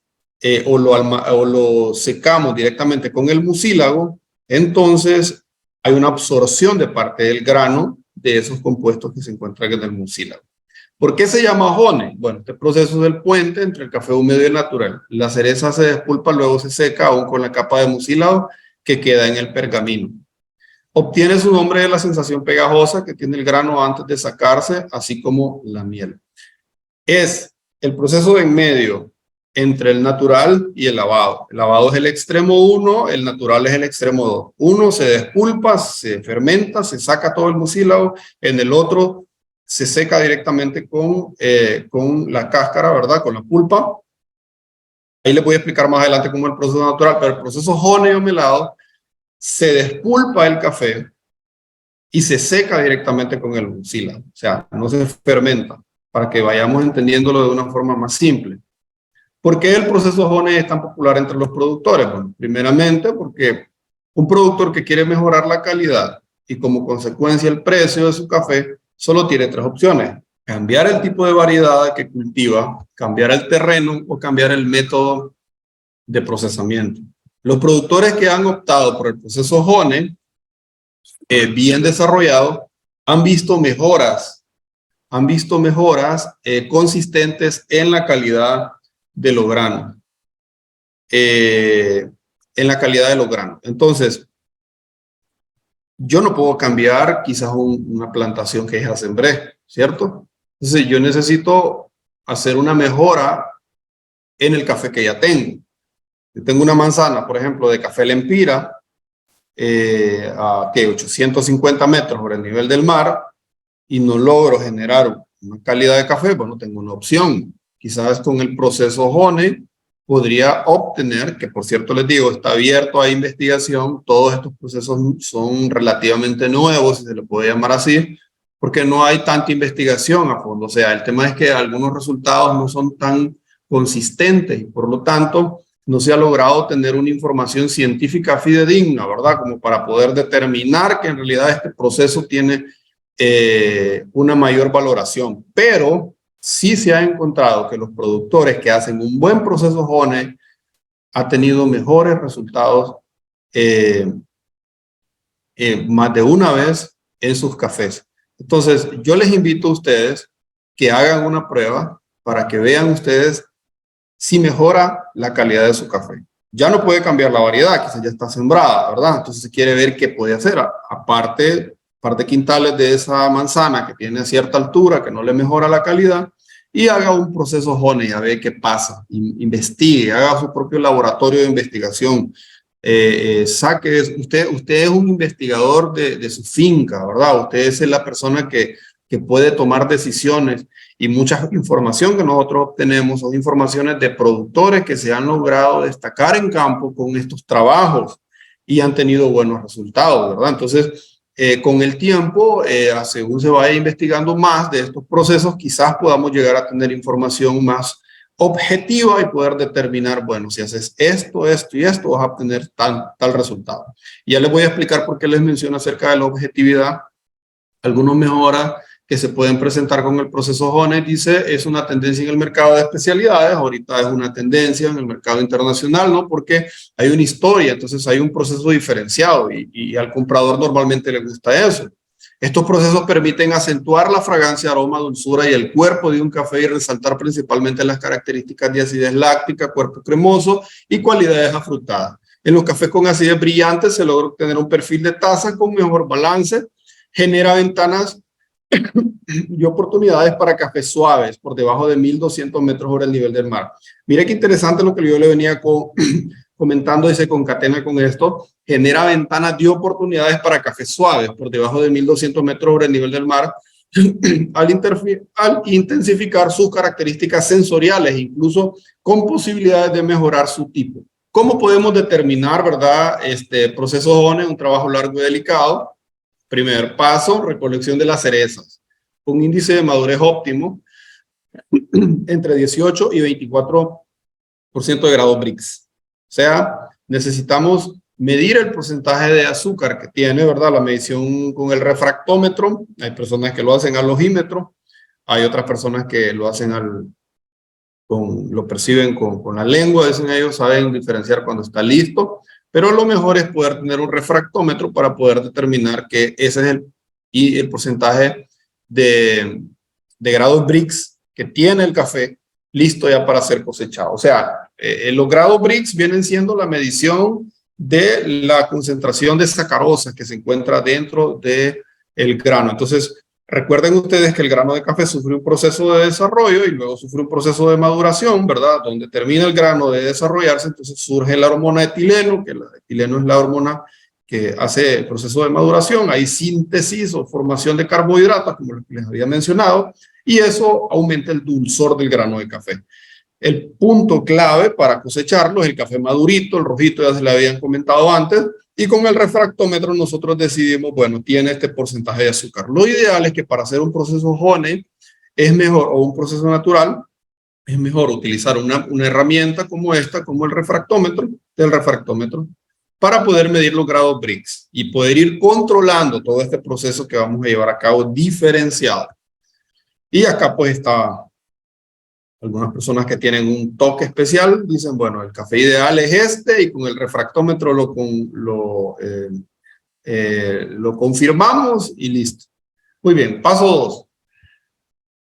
o lo secamos directamente con el mucílago, entonces hay una absorción de parte del grano de esos compuestos que se encuentran en el mucílago. ¿Por qué se llama honey? Bueno, este proceso es el puente entre el café húmedo y el natural. La cereza se despulpa, luego se seca, aún con la capa de mucílago que queda en el pergamino. Obtiene su nombre de la sensación pegajosa que tiene el grano antes de sacarse, así como la miel. Es el proceso de en medio entre el natural y el lavado. El lavado es el extremo 1, el natural es el extremo 2. Uno se despulpa, se fermenta, se saca todo el mucílago, en el otro se seca directamente con la cáscara, ¿verdad? Con la pulpa. Ahí les voy a explicar más adelante cómo es el proceso natural, pero el proceso honey o melado se despulpa el café y se seca directamente con el mucílago. O sea, no se fermenta, para que vayamos entendiéndolo de una forma más simple. ¿Por qué el proceso honey es tan popular entre los productores? Bueno, primeramente porque un productor que quiere mejorar la calidad y como consecuencia el precio de su café, solo tiene tres opciones: cambiar el tipo de variedad que cultiva, cambiar el terreno o cambiar el método de procesamiento. Los productores que han optado por el proceso honey, bien desarrollado, han visto mejoras consistentes en la calidad de los granos. Entonces, yo no puedo cambiar quizás una plantación que ya sembré, ¿cierto? Entonces, yo necesito hacer una mejora en el café que ya tengo. Yo tengo una manzana, por ejemplo, de café Lempira, a 850 metros sobre el nivel del mar, y no logro generar una calidad de café. Bueno, tengo una opción. Quizás con el proceso honey podría obtener, que por cierto les digo, está abierto a investigación. Todos estos procesos son relativamente nuevos, si se le puede llamar así, porque no hay tanta investigación a fondo. O sea, el tema es que algunos resultados no son tan consistentes y por lo tanto no se ha logrado tener una información científica fidedigna, ¿verdad? Como para poder determinar que en realidad este proceso tiene una mayor valoración. Pero sí se ha encontrado que los productores que hacen un buen proceso honey han tenido mejores resultados más de una vez en sus cafés. Entonces, yo les invito a ustedes que hagan una prueba para que vean ustedes si mejora la calidad de su café. Ya no puede cambiar la variedad, quizás ya está sembrada, ¿verdad? Entonces se quiere ver qué puede hacer. Aparte, quintales de esa manzana que tiene cierta altura, que no le mejora la calidad, y haga un proceso honey, a ver qué pasa, investigue, haga su propio laboratorio de investigación. Usted es un investigador de su finca, ¿verdad? Usted es la persona que puede tomar decisiones, y mucha información que nosotros obtenemos son informaciones de productores que se han logrado destacar en campo con estos trabajos y han tenido buenos resultados, ¿verdad? Entonces, con el tiempo, según se vaya investigando más de estos procesos, quizás podamos llegar a tener información más objetiva y poder determinar, bueno, si haces esto, esto y esto, vas a obtener tal resultado. Y ya les voy a explicar por qué les menciono acerca de la objetividad. Algunos mejoras que se pueden presentar con el proceso Honey, dice, es una tendencia en el mercado de especialidades, ahorita es una tendencia en el mercado internacional, ¿no? Porque hay una historia, entonces hay un proceso diferenciado y al comprador normalmente le gusta eso. Estos procesos permiten acentuar la fragancia, aroma, dulzura y el cuerpo de un café y resaltar principalmente las características de acidez láctica, cuerpo cremoso y cualidades afrutadas. En los cafés con acidez brillante se logra obtener un perfil de taza con mejor balance, genera ventanas y oportunidades para cafés suaves por debajo de 1200 metros sobre el nivel del mar. Mire qué interesante lo que yo le venía comentando y se concatena con esto. Genera ventanas de oportunidades para cafés suaves por debajo de 1200 metros sobre el nivel del mar al intensificar sus características sensoriales, incluso con posibilidades de mejorar su tipo. ¿Cómo podemos determinar, verdad, este proceso Honey, un trabajo largo y delicado? Primer paso, recolección de las cerezas. Un índice de madurez óptimo entre 18 y 24% de grado Brix. O sea, necesitamos medir el porcentaje de azúcar que tiene, ¿verdad? La medición con el refractómetro. Hay personas que lo hacen al ojímetro. Hay otras personas que lo hacen lo perciben con la lengua. Dicen ellos, saben diferenciar cuando está listo. Pero lo mejor es poder tener un refractómetro para poder determinar que ese es el porcentaje de grados Brix que tiene el café listo ya para ser cosechado. O sea, los grados Brix vienen siendo la medición de la concentración de sacarosa que se encuentra dentro del grano. Entonces, recuerden ustedes que el grano de café sufre un proceso de desarrollo y luego sufre un proceso de maduración, ¿verdad? Donde termina el grano de desarrollarse, entonces surge la hormona etileno, que la etileno es la hormona que hace el proceso de maduración. Hay síntesis o formación de carbohidratos, como les había mencionado, y eso aumenta el dulzor del grano de café. El punto clave para cosecharlo es el café madurito, el rojito ya se le habían comentado antes, y con el refractómetro nosotros decidimos, bueno, tiene este porcentaje de azúcar. Lo ideal es que para hacer un proceso Honey es mejor, o un proceso natural, es mejor utilizar una herramienta como esta, como el refractómetro, para poder medir los grados Brix y poder ir controlando todo este proceso que vamos a llevar a cabo diferenciado. Y acá pues está algunas personas que tienen un toque especial, dicen, bueno, el café ideal es este y con el refractómetro lo confirmamos y listo. Muy bien, paso 2.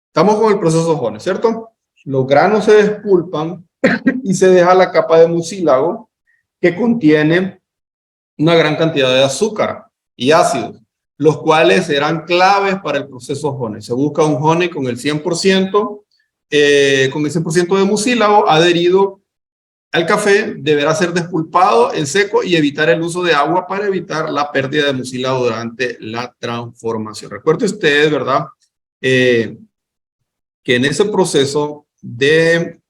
Estamos con el proceso Honey, ¿cierto? Los granos se despulpan y se deja la capa de mucílago que contiene una gran cantidad de azúcar y ácidos, los cuales serán claves para el proceso Honey. Se busca un Honey con el 100%, con el 100% de mucílago adherido al café. Deberá ser despulpado en seco y evitar el uso de agua para evitar la pérdida de mucílago durante la transformación. Recuerde ustedes, ¿verdad? Que en ese proceso de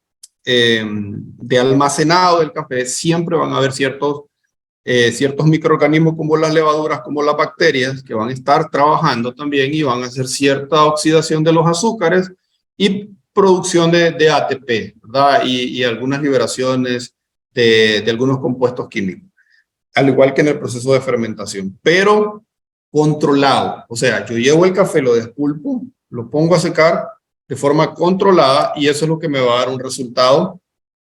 almacenado del café siempre van a haber ciertos microorganismos como las levaduras, como las bacterias, que van a estar trabajando también y van a hacer cierta oxidación de los azúcares y producción de ATP, ¿verdad? Y algunas liberaciones de algunos compuestos químicos, al igual que en el proceso de fermentación, pero controlado. O sea, yo llevo el café, lo despulpo, lo pongo a secar de forma controlada y eso es lo que me va a dar un resultado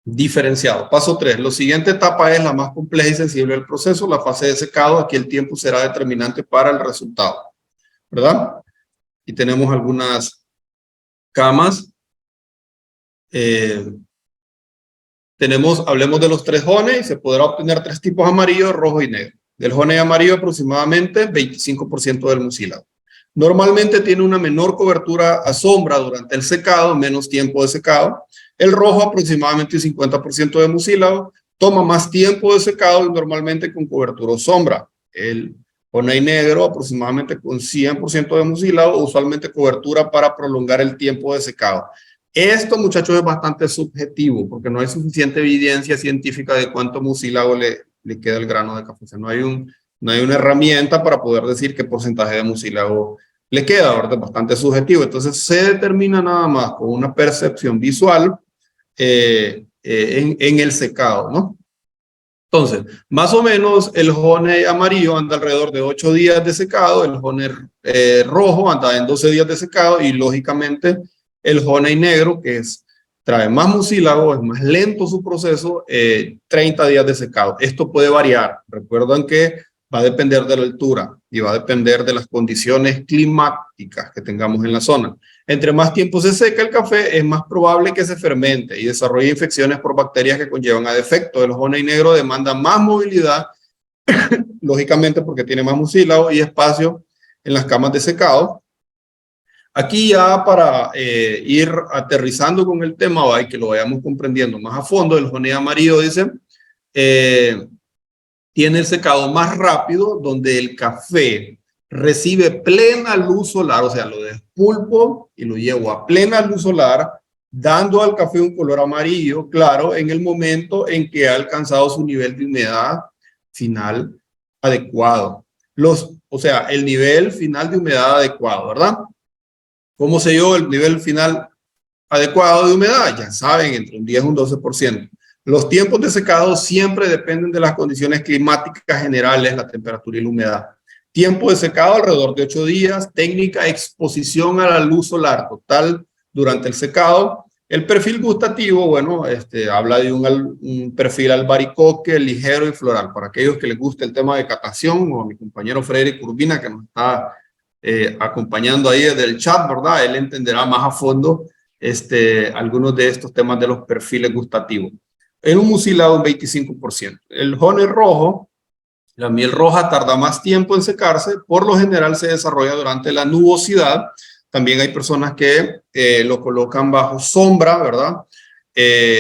diferenciado. Paso 3. La siguiente etapa es la más compleja y sensible del proceso, la fase de secado. Aquí el tiempo será determinante para el resultado, ¿verdad? Y tenemos algunas camas hablemos de los 3 honey, se podrá obtener 3 tipos: amarillo, rojo y negro. Del honey amarillo aproximadamente 25% del mucílago. Normalmente tiene una menor cobertura a sombra durante el secado, menos tiempo de secado. El rojo aproximadamente 50% de mucílago, toma más tiempo de secado y normalmente con cobertura o sombra. El honey negro aproximadamente con 100% de mucílago, usualmente cobertura para prolongar el tiempo de secado. Esto, muchachos, es bastante subjetivo porque no hay suficiente evidencia científica de cuánto mucílago le queda el grano de café. O sea, no hay una herramienta para poder decir qué porcentaje de mucílago le queda, ¿verdad? Es bastante subjetivo. Entonces se determina nada más con una percepción visual en el secado, ¿no? Entonces, más o menos el honey amarillo anda alrededor de 8 días de secado, el honey rojo anda en 12 días de secado y lógicamente el honey negro, que trae más mucílago, es más lento su proceso, 30 días de secado. Esto puede variar. Recuerden que va a depender de la altura y va a depender de las condiciones climáticas que tengamos en la zona. Entre más tiempo se seca el café, es más probable que se fermente y desarrolle infecciones por bacterias que conllevan a defecto. El honey negro demanda más movilidad, lógicamente porque tiene más mucílago y espacio en las camas de secado. Aquí ya para ir aterrizando con el tema y que lo vayamos comprendiendo más a fondo, el honey amarillo dice, tiene el secado más rápido, donde el café recibe plena luz solar, o sea, lo despulpo y lo llevo a plena luz solar, dando al café un color amarillo claro en el momento en que ha alcanzado su nivel de humedad final adecuado. O sea, el nivel final de humedad adecuado, ¿verdad? ¿Cómo sé yo el nivel final adecuado de humedad? Ya saben, entre un 10 y un 12%. Los tiempos de secado siempre dependen de las condiciones climáticas generales, la temperatura y la humedad. Tiempo de secado alrededor de 8 días. Técnica, exposición a la luz solar total durante el secado. El perfil gustativo, bueno, habla de un perfil albaricoque, ligero y floral. Para aquellos que les guste el tema de catación, o a mi compañero Frederick Urbina, que nos está acompañando ahí desde el chat, ¿verdad? Él entenderá más a fondo algunos de estos temas de los perfiles gustativos. En un mucílago un 25%. El honey rojo, la miel roja tarda más tiempo en secarse, por lo general se desarrolla durante la nubosidad. También hay personas que lo colocan bajo sombra, ¿verdad?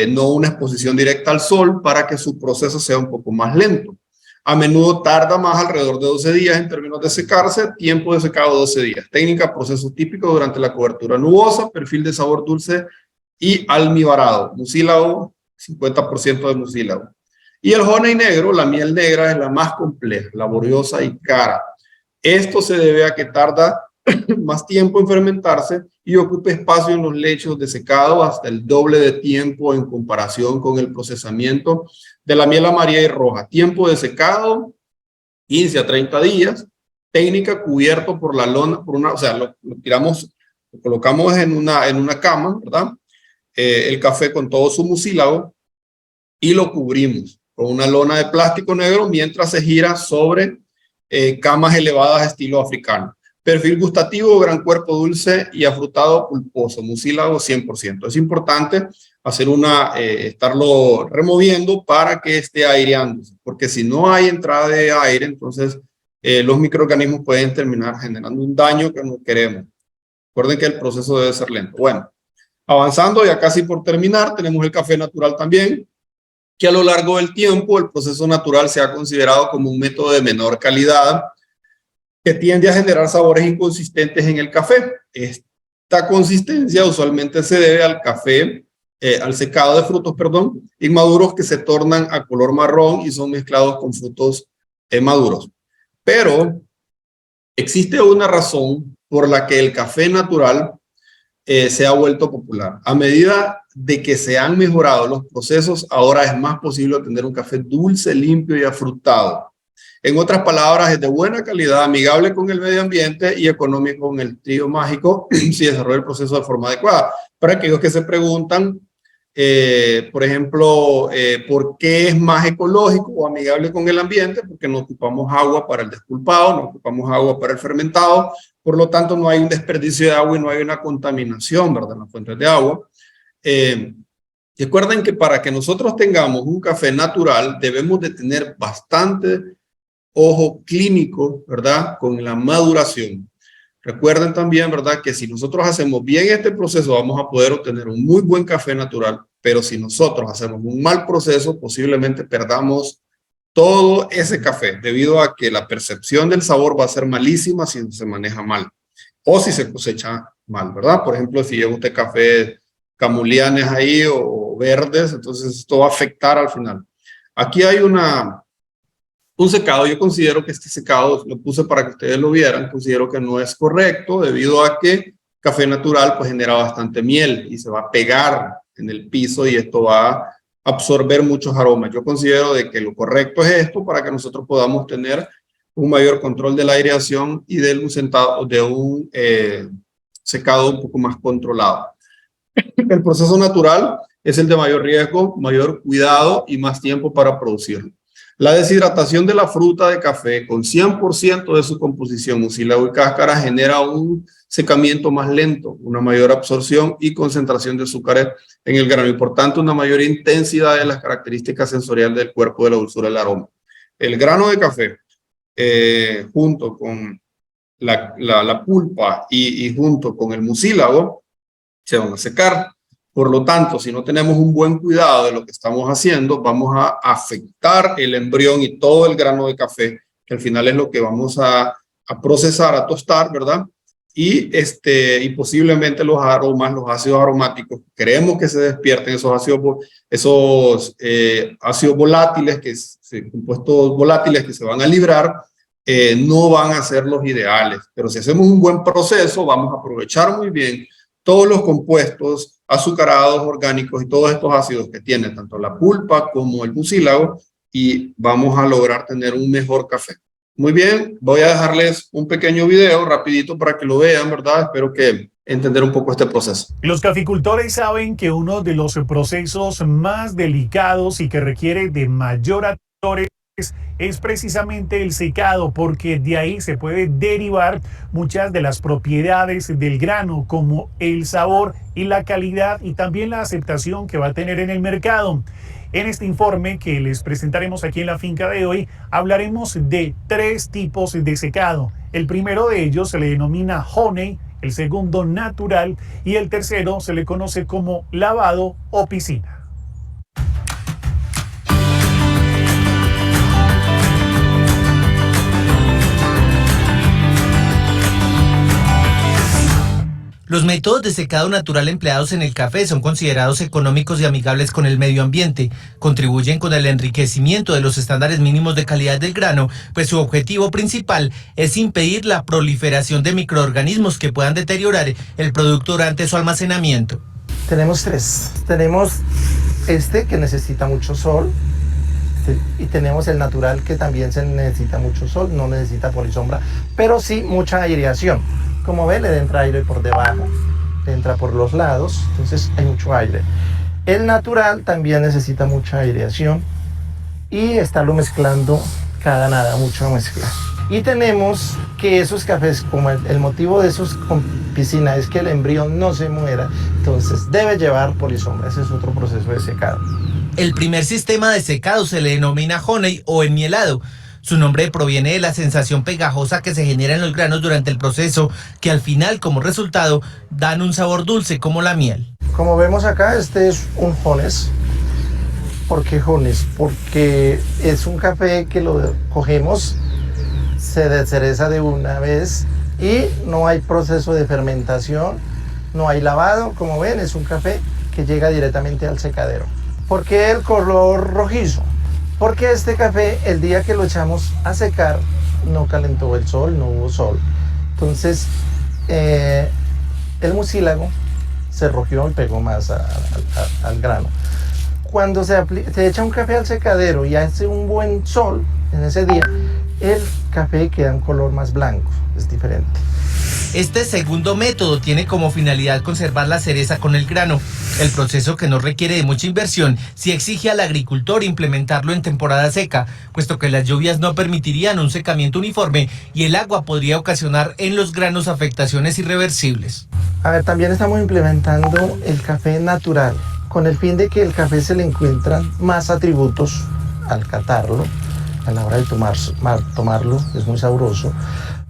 No una exposición directa al sol para que su proceso sea un poco más lento. A menudo tarda más, alrededor de 12 días en términos de secarse, tiempo de secado 12 días. Técnica, proceso típico durante la cobertura nubosa, perfil de sabor dulce y almibarado. Mucílago, 50% de mucílago. Y el honey negro, la miel negra, es la más compleja, laboriosa y cara. Esto se debe a que tarda más tiempo en fermentarse y ocupa espacio en los lechos de secado, hasta el doble de tiempo en comparación con el procesamiento de la miel amarilla y roja. Tiempo de secado, 15 a 30 días. Técnica, cubierto por la lona, o sea, lo colocamos en una cama, ¿verdad? El café con todo su mucílago y lo cubrimos con una lona de plástico negro mientras se gira sobre camas elevadas estilo africano. Perfil gustativo, gran cuerpo dulce y afrutado pulposo, mucílago 100%. Es importante hacer estarlo removiendo para que esté aireándose, porque si no hay entrada de aire, entonces los microorganismos pueden terminar generando un daño que no queremos. Recuerden que el proceso debe ser lento. Bueno, avanzando, ya casi por terminar, tenemos el café natural también, que a lo largo del tiempo el proceso natural se ha considerado como un método de menor calidad que tiende a generar sabores inconsistentes en el café. Esta consistencia usualmente se debe al café, al secado de frutos, perdón, inmaduros que se tornan a color marrón y son mezclados con frutos maduros. Pero existe una razón por la que el café natural se ha vuelto popular. A medida de que se han mejorado los procesos, ahora es más posible obtener un café dulce, limpio y afrutado. En otras palabras, es de buena calidad, amigable con el medio ambiente y económico con el trío mágico si desarrolla el proceso de forma adecuada. Para aquellos que se preguntan, por ejemplo, ¿por qué es más ecológico o amigable con el ambiente? Porque no ocupamos agua para el despulpado, no ocupamos agua para el fermentado, por lo tanto no hay un desperdicio de agua y no hay una contaminación, ¿verdad?, en las fuentes de agua. Recuerden que para que nosotros tengamos un café natural debemos de tener bastante ojo clínico, ¿verdad? Con la maduración. Recuerden también, ¿verdad? Que si nosotros hacemos bien este proceso vamos a poder obtener un muy buen café natural, pero si nosotros hacemos un mal proceso posiblemente perdamos todo ese café debido a que la percepción del sabor va a ser malísima si se maneja mal o si se cosecha mal, ¿verdad? Por ejemplo, si lleva usted café camulianes ahí o verdes, entonces esto va a afectar al final. Aquí hay un secado. Yo considero que este secado, lo puse para que ustedes lo vieran, considero que no es correcto debido a que café natural pues genera bastante miel y se va a pegar en el piso y esto va a absorber muchos aromas. Yo considero de que lo correcto es esto para que nosotros podamos tener un mayor control de la aireación y de un secado un poco más controlado. El proceso natural es el de mayor riesgo, mayor cuidado y más tiempo para producirlo. La deshidratación de la fruta de café con 100% de su composición mucílago y cáscara genera un secamiento más lento, una mayor absorción y concentración de azúcares en el grano y por tanto una mayor intensidad de las características sensoriales del cuerpo de la dulzura del aroma. El grano de café junto con la pulpa y junto con el mucílago se van a secar. Por lo tanto, si no tenemos un buen cuidado de lo que estamos haciendo, vamos a afectar el embrión y todo el grano de café, que al final es lo que vamos a procesar, a tostar, ¿verdad? Y posiblemente los aromas, los ácidos aromáticos, queremos que se despierten esos ácidos volátiles, compuestos volátiles que se van a librar, no van a ser los ideales. Pero si hacemos un buen proceso, vamos a aprovechar muy bien todos los compuestos azucarados, orgánicos y todos estos ácidos que tiene tanto la pulpa como el mucílago y vamos a lograr tener un mejor café. Muy bien, voy a dejarles un pequeño video rapidito para que lo vean, ¿verdad? Espero que entender un poco este proceso. Los caficultores saben que uno de los procesos más delicados y que requiere de mayor atención es precisamente el secado, porque de ahí se puede derivar muchas de las propiedades del grano, como el sabor y la calidad y también la aceptación que va a tener en el mercado. En este informe que les presentaremos aquí en la finca de hoy, hablaremos de 3 tipos de secado. El primero de ellos se le denomina honey, el segundo natural y el tercero se le conoce como lavado o piscina. Los métodos de secado natural empleados en el café son considerados económicos y amigables con el medio ambiente. Contribuyen con el enriquecimiento de los estándares mínimos de calidad del grano, pues su objetivo principal es impedir la proliferación de microorganismos que puedan deteriorar el producto durante su almacenamiento. Tenemos 3. Tenemos este que necesita mucho sol y tenemos el natural que también se necesita mucho sol, no necesita polisombra, pero sí mucha aireación. Como ve, le entra aire por debajo, le entra por los lados, entonces hay mucho aire. El natural también necesita mucha aireación y estarlo mezclando cada nada, mucha mezcla. Y tenemos que esos cafés, como el motivo de esos con piscina es que el embrión no se muera, entonces debe llevar polisombra, ese es otro proceso de secado. El primer sistema de secado se le denomina honey o enmielado. Su nombre proviene de la sensación pegajosa que se genera en los granos durante el proceso, que al final, como resultado, dan un sabor dulce como la miel. Como vemos acá, este es un Jones. ¿Por qué Jones? Porque es un café que lo cogemos, se descereza de una vez y no hay proceso de fermentación, no hay lavado. Como ven, es un café que llega directamente al secadero. ¿Por qué el color rojizo? Porque este café, el día que lo echamos a secar, no calentó el sol, no hubo sol. Entonces, el mucílago se rojió y pegó más al grano. Cuando se echa un café al secadero y hace un buen sol en ese día, el café queda un color más blanco, es diferente. Este segundo método tiene como finalidad conservar la cereza con el grano. El proceso, que no requiere de mucha inversión, sí exige al agricultor implementarlo en temporada seca, puesto que las lluvias no permitirían un secamiento uniforme y el agua podría ocasionar en los granos afectaciones irreversibles. A ver, también estamos implementando el café natural. con el fin de que el café se le encuentran más atributos al catarlo, a la hora de tomarlo, es muy sabroso.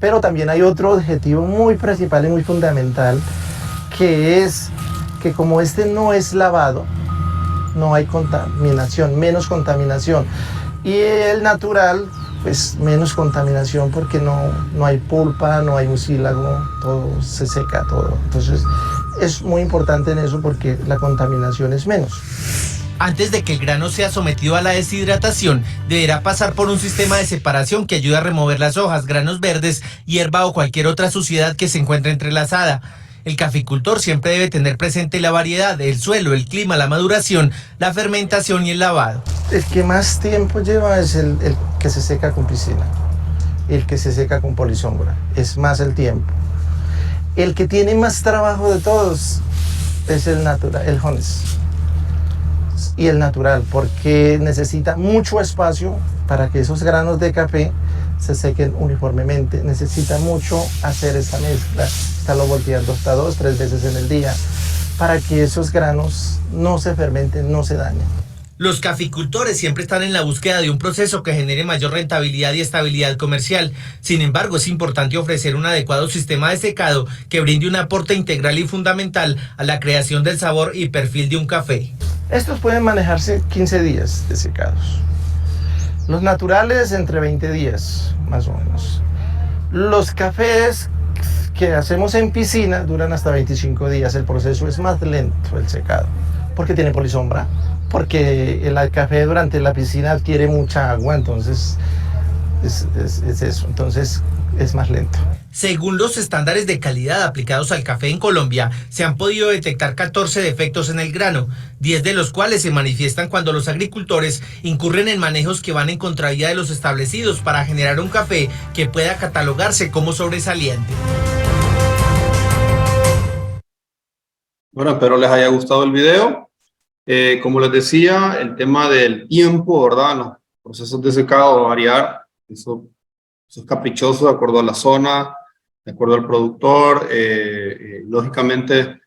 Pero también hay otro objetivo muy principal y muy fundamental, que es que como este no es lavado, no hay contaminación, menos contaminación. Y el natural, pues menos contaminación porque no hay pulpa, no hay mucílago, todo se seca, todo. Entonces es muy importante en eso porque la contaminación es menos. Antes de que el grano sea sometido a la deshidratación, deberá pasar por un sistema de separación que ayuda a remover las hojas, granos verdes, hierba o cualquier otra suciedad que se encuentre entrelazada. El caficultor siempre debe tener presente la variedad, el suelo, el clima, la maduración, la fermentación y el lavado. El que más tiempo lleva es el que se seca con piscina, el que se seca con polisombra, es más el tiempo. El que tiene más trabajo de todos es el natural, el Jones. Y el natural, porque necesita mucho espacio para que esos granos de café se sequen uniformemente. Necesita mucho hacer esta mezcla, estarlo volteando hasta 2-3 veces en el día, para que esos granos no se fermenten, no se dañen. Los caficultores siempre están en la búsqueda de un proceso que genere mayor rentabilidad y estabilidad comercial. Sin embargo, es importante ofrecer un adecuado sistema de secado que brinde un aporte integral y fundamental a la creación del sabor y perfil de un café. Estos pueden manejarse 15 días de secados. Los naturales entre 20 días, más o menos. Los cafés que hacemos en piscina duran hasta 25 días. El proceso es más lento, el secado, porque tiene polisombra, porque el café durante la piscina adquiere mucha agua, entonces es eso. Entonces es más lento. Según los estándares de calidad aplicados al café en Colombia, se han podido detectar 14 defectos en el grano, 10 de los cuales se manifiestan cuando los agricultores incurren en manejos que van en contravía de los establecidos para generar un café que pueda catalogarse como sobresaliente. Bueno, espero les haya gustado el video. Como les decía, el tema del tiempo, ¿verdad? Los procesos de secado va a variar. Eso es caprichoso de acuerdo a la zona, de acuerdo al productor. Lógicamente,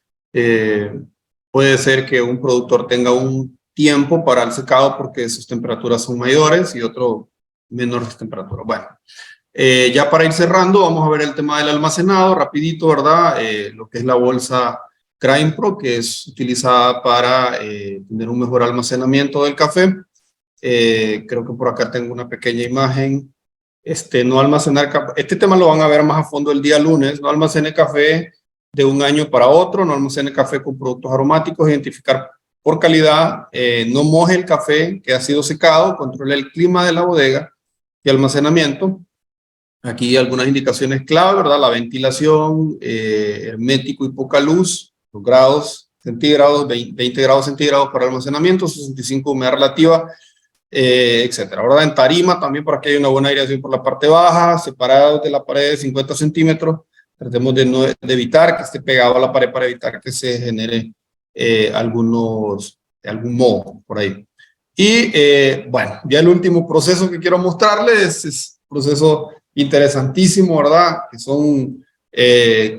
puede ser que un productor tenga un tiempo para el secado porque sus temperaturas son mayores y otro menores temperaturas. Bueno, ya para ir cerrando, vamos a ver el tema del almacenado, rapidito, ¿verdad? Lo que es la bolsa CRIMEPRO, que es utilizada para tener un mejor almacenamiento del café. Creo que por acá tengo una pequeña imagen. No almacenar, este tema lo van a ver más a fondo el día lunes. No almacene café de un año para otro, no almacene café con productos aromáticos, identificar por calidad, no moje el café que ha sido secado, controle el clima de la bodega y almacenamiento. Aquí algunas indicaciones clave, ¿verdad? La ventilación, hermético y poca luz, los grados centígrados, 20 grados centígrados para almacenamiento, 65 humedad relativa, etcétera. Ahora en tarima también para que haya una buena aireación por la parte baja, separados de la pared de 50 centímetros. Tratemos de evitar que esté pegado a la pared para evitar que se genere algún moho por ahí. Y bueno, ya el último proceso que quiero mostrarles es un proceso interesantísimo, ¿verdad? Que son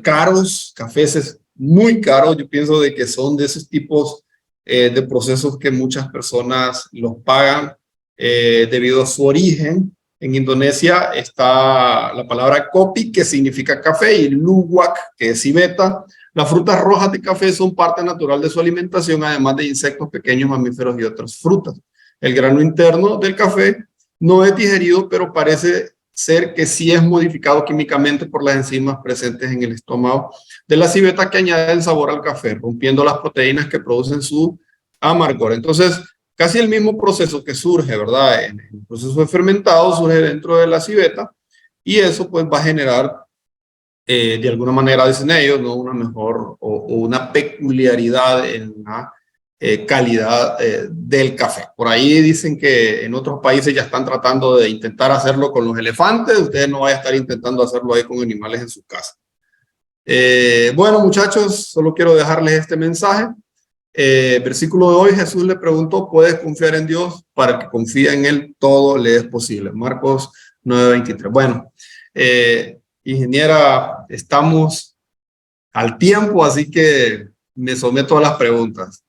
caros, cafés muy caros. Yo pienso de que son de esos tipos de procesos que muchas personas los pagan debido a su origen. En Indonesia está la palabra kopi, que significa café, y luwak, que es civeta. Las frutas rojas de café son parte natural de su alimentación, además de insectos, pequeños mamíferos y otras frutas. El grano interno del café no es digerido, pero parece ser que sí es modificado químicamente por las enzimas presentes en el estómago de la civeta, que añade el sabor al café, rompiendo las proteínas que producen su amargor. Entonces, casi el mismo proceso que surge, ¿verdad? En el proceso de fermentado surge dentro de la civeta, y eso pues va a generar de alguna manera, dicen ellos, ¿no? Una mejor o una peculiaridad en la calidad del café. Por ahí dicen que en otros países ya están tratando de intentar hacerlo con los elefantes. Ustedes no vayan a estar intentando hacerlo ahí con animales en su casa. Bueno, muchachos, solo quiero dejarles este mensaje. Versículo de hoy, Jesús le preguntó: ¿puedes confiar en Dios? Para el que confía en Él, todo le es posible. Marcos 9:23. Bueno, ingeniera, estamos al tiempo, así que me someto a las preguntas.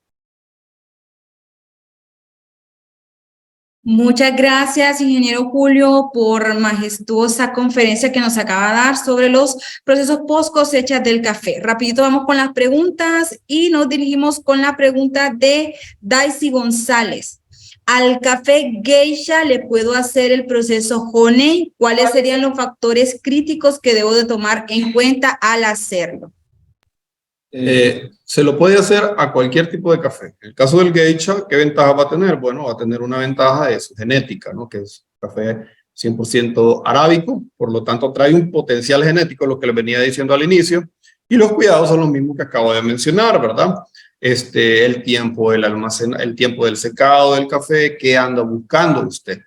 Muchas gracias, ingeniero Julio, por majestuosa conferencia que nos acaba de dar sobre los procesos post cosecha del café. Rapidito vamos con las preguntas y nos dirigimos con la pregunta de Daisy González. ¿Al café geisha le puedo hacer el proceso honey? ¿Cuáles serían los factores críticos que debo de tomar en cuenta al hacerlo? Se lo puede hacer a cualquier tipo de café. En el caso del geisha, ¿qué ventaja va a tener? Bueno, va a tener una ventaja de su genética, ¿no? Que es café 100% arábico, por lo tanto trae un potencial genético, lo que les venía diciendo al inicio, y los cuidados son los mismos que acabo de mencionar, ¿verdad? El tiempo del el tiempo del secado del café, ¿qué anda buscando usted?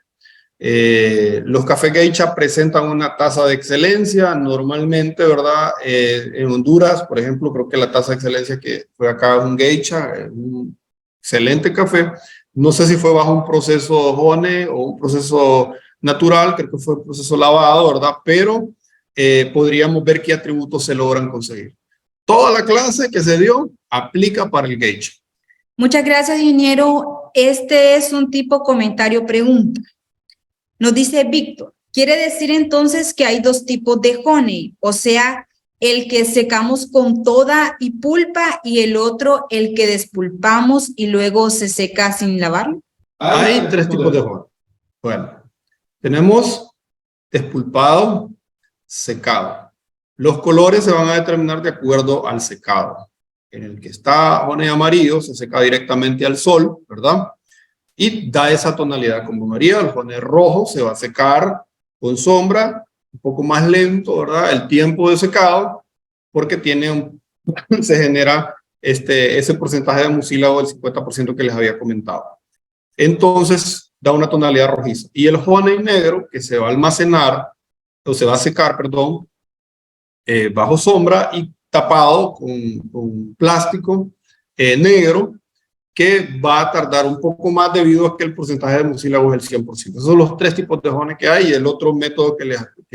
Los cafés geisha presentan una tasa de excelencia normalmente, ¿verdad? En Honduras, por ejemplo, creo que la tasa de excelencia que fue acá es un geisha, un excelente café. No sé si fue bajo un proceso honey o un proceso natural, creo que fue un proceso lavado, ¿verdad? Pero podríamos ver qué atributos se logran conseguir. Toda la clase que se dio aplica para el geisha. Muchas gracias, ingeniero. Este es un tipo comentario-pregunta. Nos dice Víctor, quiere decir entonces que hay dos tipos de honey, o sea, el que secamos con toda y pulpa y el otro, el que despulpamos y luego se seca sin lavarlo. Hay tres tipos de honey. Bueno, tenemos despulpado, secado. Los colores se van a determinar de acuerdo al secado. En el que está honey amarillo se seca directamente al sol, ¿verdad? Y da esa tonalidad como María. El honey rojo se va a secar con sombra, un poco más lento, ¿verdad? El tiempo de secado, porque se genera ese porcentaje de mucílago del 50% que les había comentado. Entonces, da una tonalidad rojiza. Y el honey negro, que se va a almacenar, o se va a secar, perdón, bajo sombra y tapado con plástico negro, que va a tardar un poco más debido a que el porcentaje de mucílago es el 100%. Esos son los tres tipos de honey que hay. Y el otro método que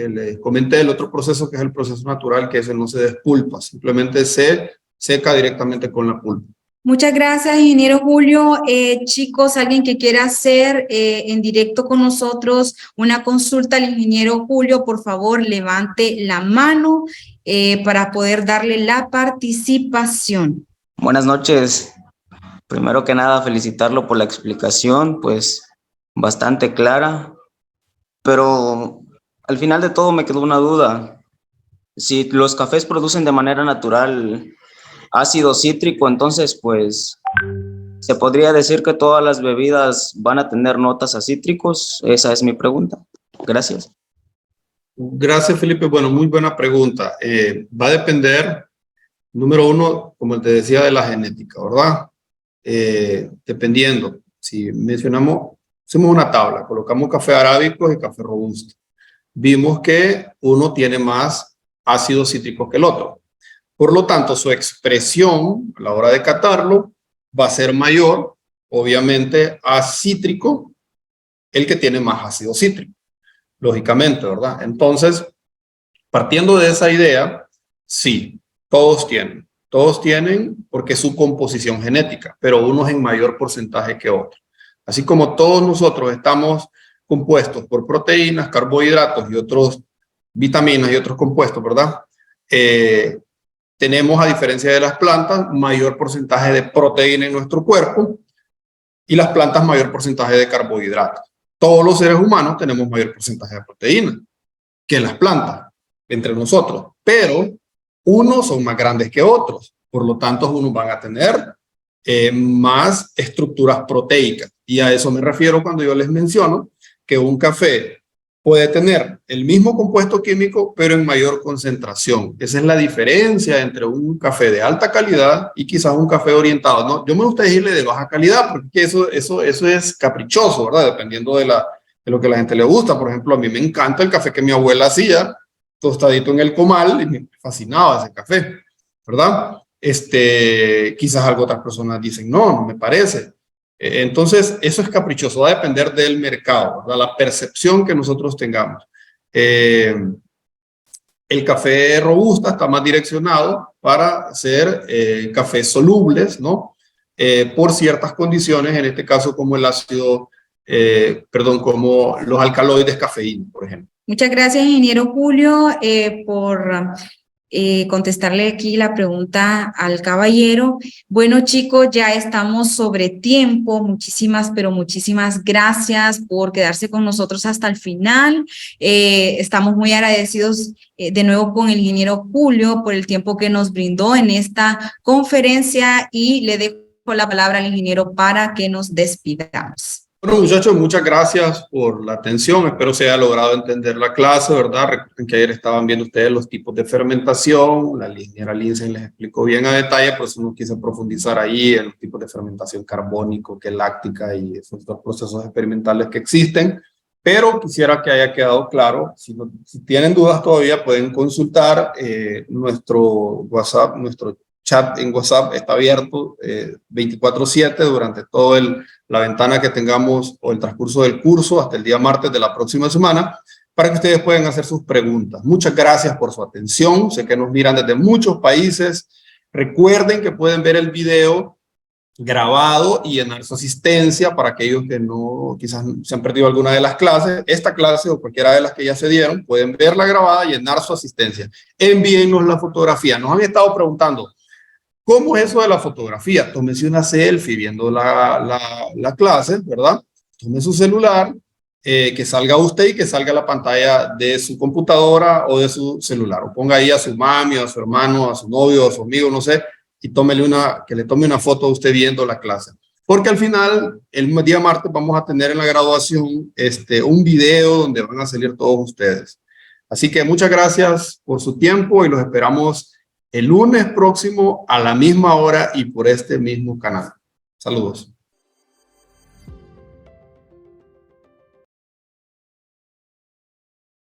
les comenté, el otro proceso que es el proceso natural, que ese no se despulpa, simplemente se seca directamente con la pulpa. Muchas gracias, ingeniero Julio. Chicos, alguien que quiera hacer en directo con nosotros una consulta al ingeniero Julio, por favor, levante la mano para poder darle la participación. Buenas noches. Primero que nada, felicitarlo por la explicación, pues bastante clara, pero al final de todo me quedó una duda. Si los cafés producen de manera natural ácido cítrico, entonces pues se podría decir que todas las bebidas van a tener notas a cítricos. Esa es mi pregunta. Gracias. Gracias, Felipe. Bueno, muy buena pregunta. Va a depender, número uno, como te decía, de la genética, ¿verdad? Dependiendo, si hacemos una tabla, colocamos café arábico y café robusto, vimos que uno tiene más ácido cítrico que el otro, por lo tanto su expresión a la hora de catarlo va a ser mayor, obviamente a cítrico, el que tiene más ácido cítrico, lógicamente, ¿verdad? Entonces, partiendo de esa idea, sí, todos tienen porque es su composición genética, pero unos en mayor porcentaje que otros. Así como todos nosotros estamos compuestos por proteínas, carbohidratos y otros vitaminas y otros compuestos, ¿verdad? Tenemos, a diferencia de las plantas, mayor porcentaje de proteína en nuestro cuerpo y las plantas mayor porcentaje de carbohidratos. Todos los seres humanos tenemos mayor porcentaje de proteína que las plantas, entre nosotros, pero unos son más grandes que otros, por lo tanto unos van a tener más estructuras proteicas, y a eso me refiero cuando yo les menciono que un café puede tener el mismo compuesto químico pero en mayor concentración. Esa es la diferencia entre un café de alta calidad y quizás un café orientado, ¿no? Yo me gusta decirle de baja calidad porque eso es caprichoso, ¿verdad? Dependiendo de lo que a la gente le gusta. Por ejemplo, a mí me encanta el café que mi abuela hacía, tostadito en el comal, y me fascinaba ese café, ¿verdad? Quizás algo otras personas dicen, no me parece. Entonces, eso es caprichoso, va a depender del mercado, ¿verdad? La percepción que nosotros tengamos. El café robusta está más direccionado para hacer cafés solubles, ¿no? Por ciertas condiciones, en este caso como el ácido como los alcaloides cafeína, por ejemplo. Muchas gracias, ingeniero Julio, por contestarle aquí la pregunta al caballero. Bueno, chicos, ya estamos sobre tiempo. Muchísimas, pero muchísimas gracias por quedarse con nosotros hasta el final. Estamos muy agradecidos de nuevo con el ingeniero Julio por el tiempo que nos brindó en esta conferencia y le dejo la palabra al ingeniero para que nos despidamos. Bueno, muchachos, muchas gracias por la atención. Espero se haya logrado entender la clase, ¿verdad? Recuerden que ayer estaban viendo ustedes los tipos de fermentación. La ingeniera Lindsay les explicó bien a detalle, por eso no quise profundizar ahí en los tipos de fermentación carbónico, que láctica y esos dos procesos experimentales que existen. Pero quisiera que haya quedado claro. Si tienen dudas todavía, pueden consultar nuestro WhatsApp, nuestro chat en WhatsApp está abierto 24/7 durante toda la ventana que tengamos o el transcurso del curso hasta el día martes de la próxima semana para que ustedes puedan hacer sus preguntas. Muchas gracias por su atención. Sé que nos miran desde muchos países. Recuerden que pueden ver el video grabado y llenar su asistencia para aquellos que no, quizás se han perdido alguna de las clases. Esta clase o cualquiera de las que ya se dieron, pueden verla grabada y llenar su asistencia. Envíennos la fotografía. Nos han estado preguntando, ¿cómo es eso de la fotografía? Tómese una selfie viendo la clase, ¿verdad? Tome su celular, que salga usted y que salga la pantalla de su computadora o de su celular. O ponga ahí a su mami, a su hermano, a su novio, a su amigo, no sé, y que le tome una foto a usted viendo la clase. Porque al final, el día martes, vamos a tener en la graduación un video donde van a salir todos ustedes. Así que muchas gracias por su tiempo y los esperamos el lunes próximo a la misma hora y por este mismo canal. Saludos.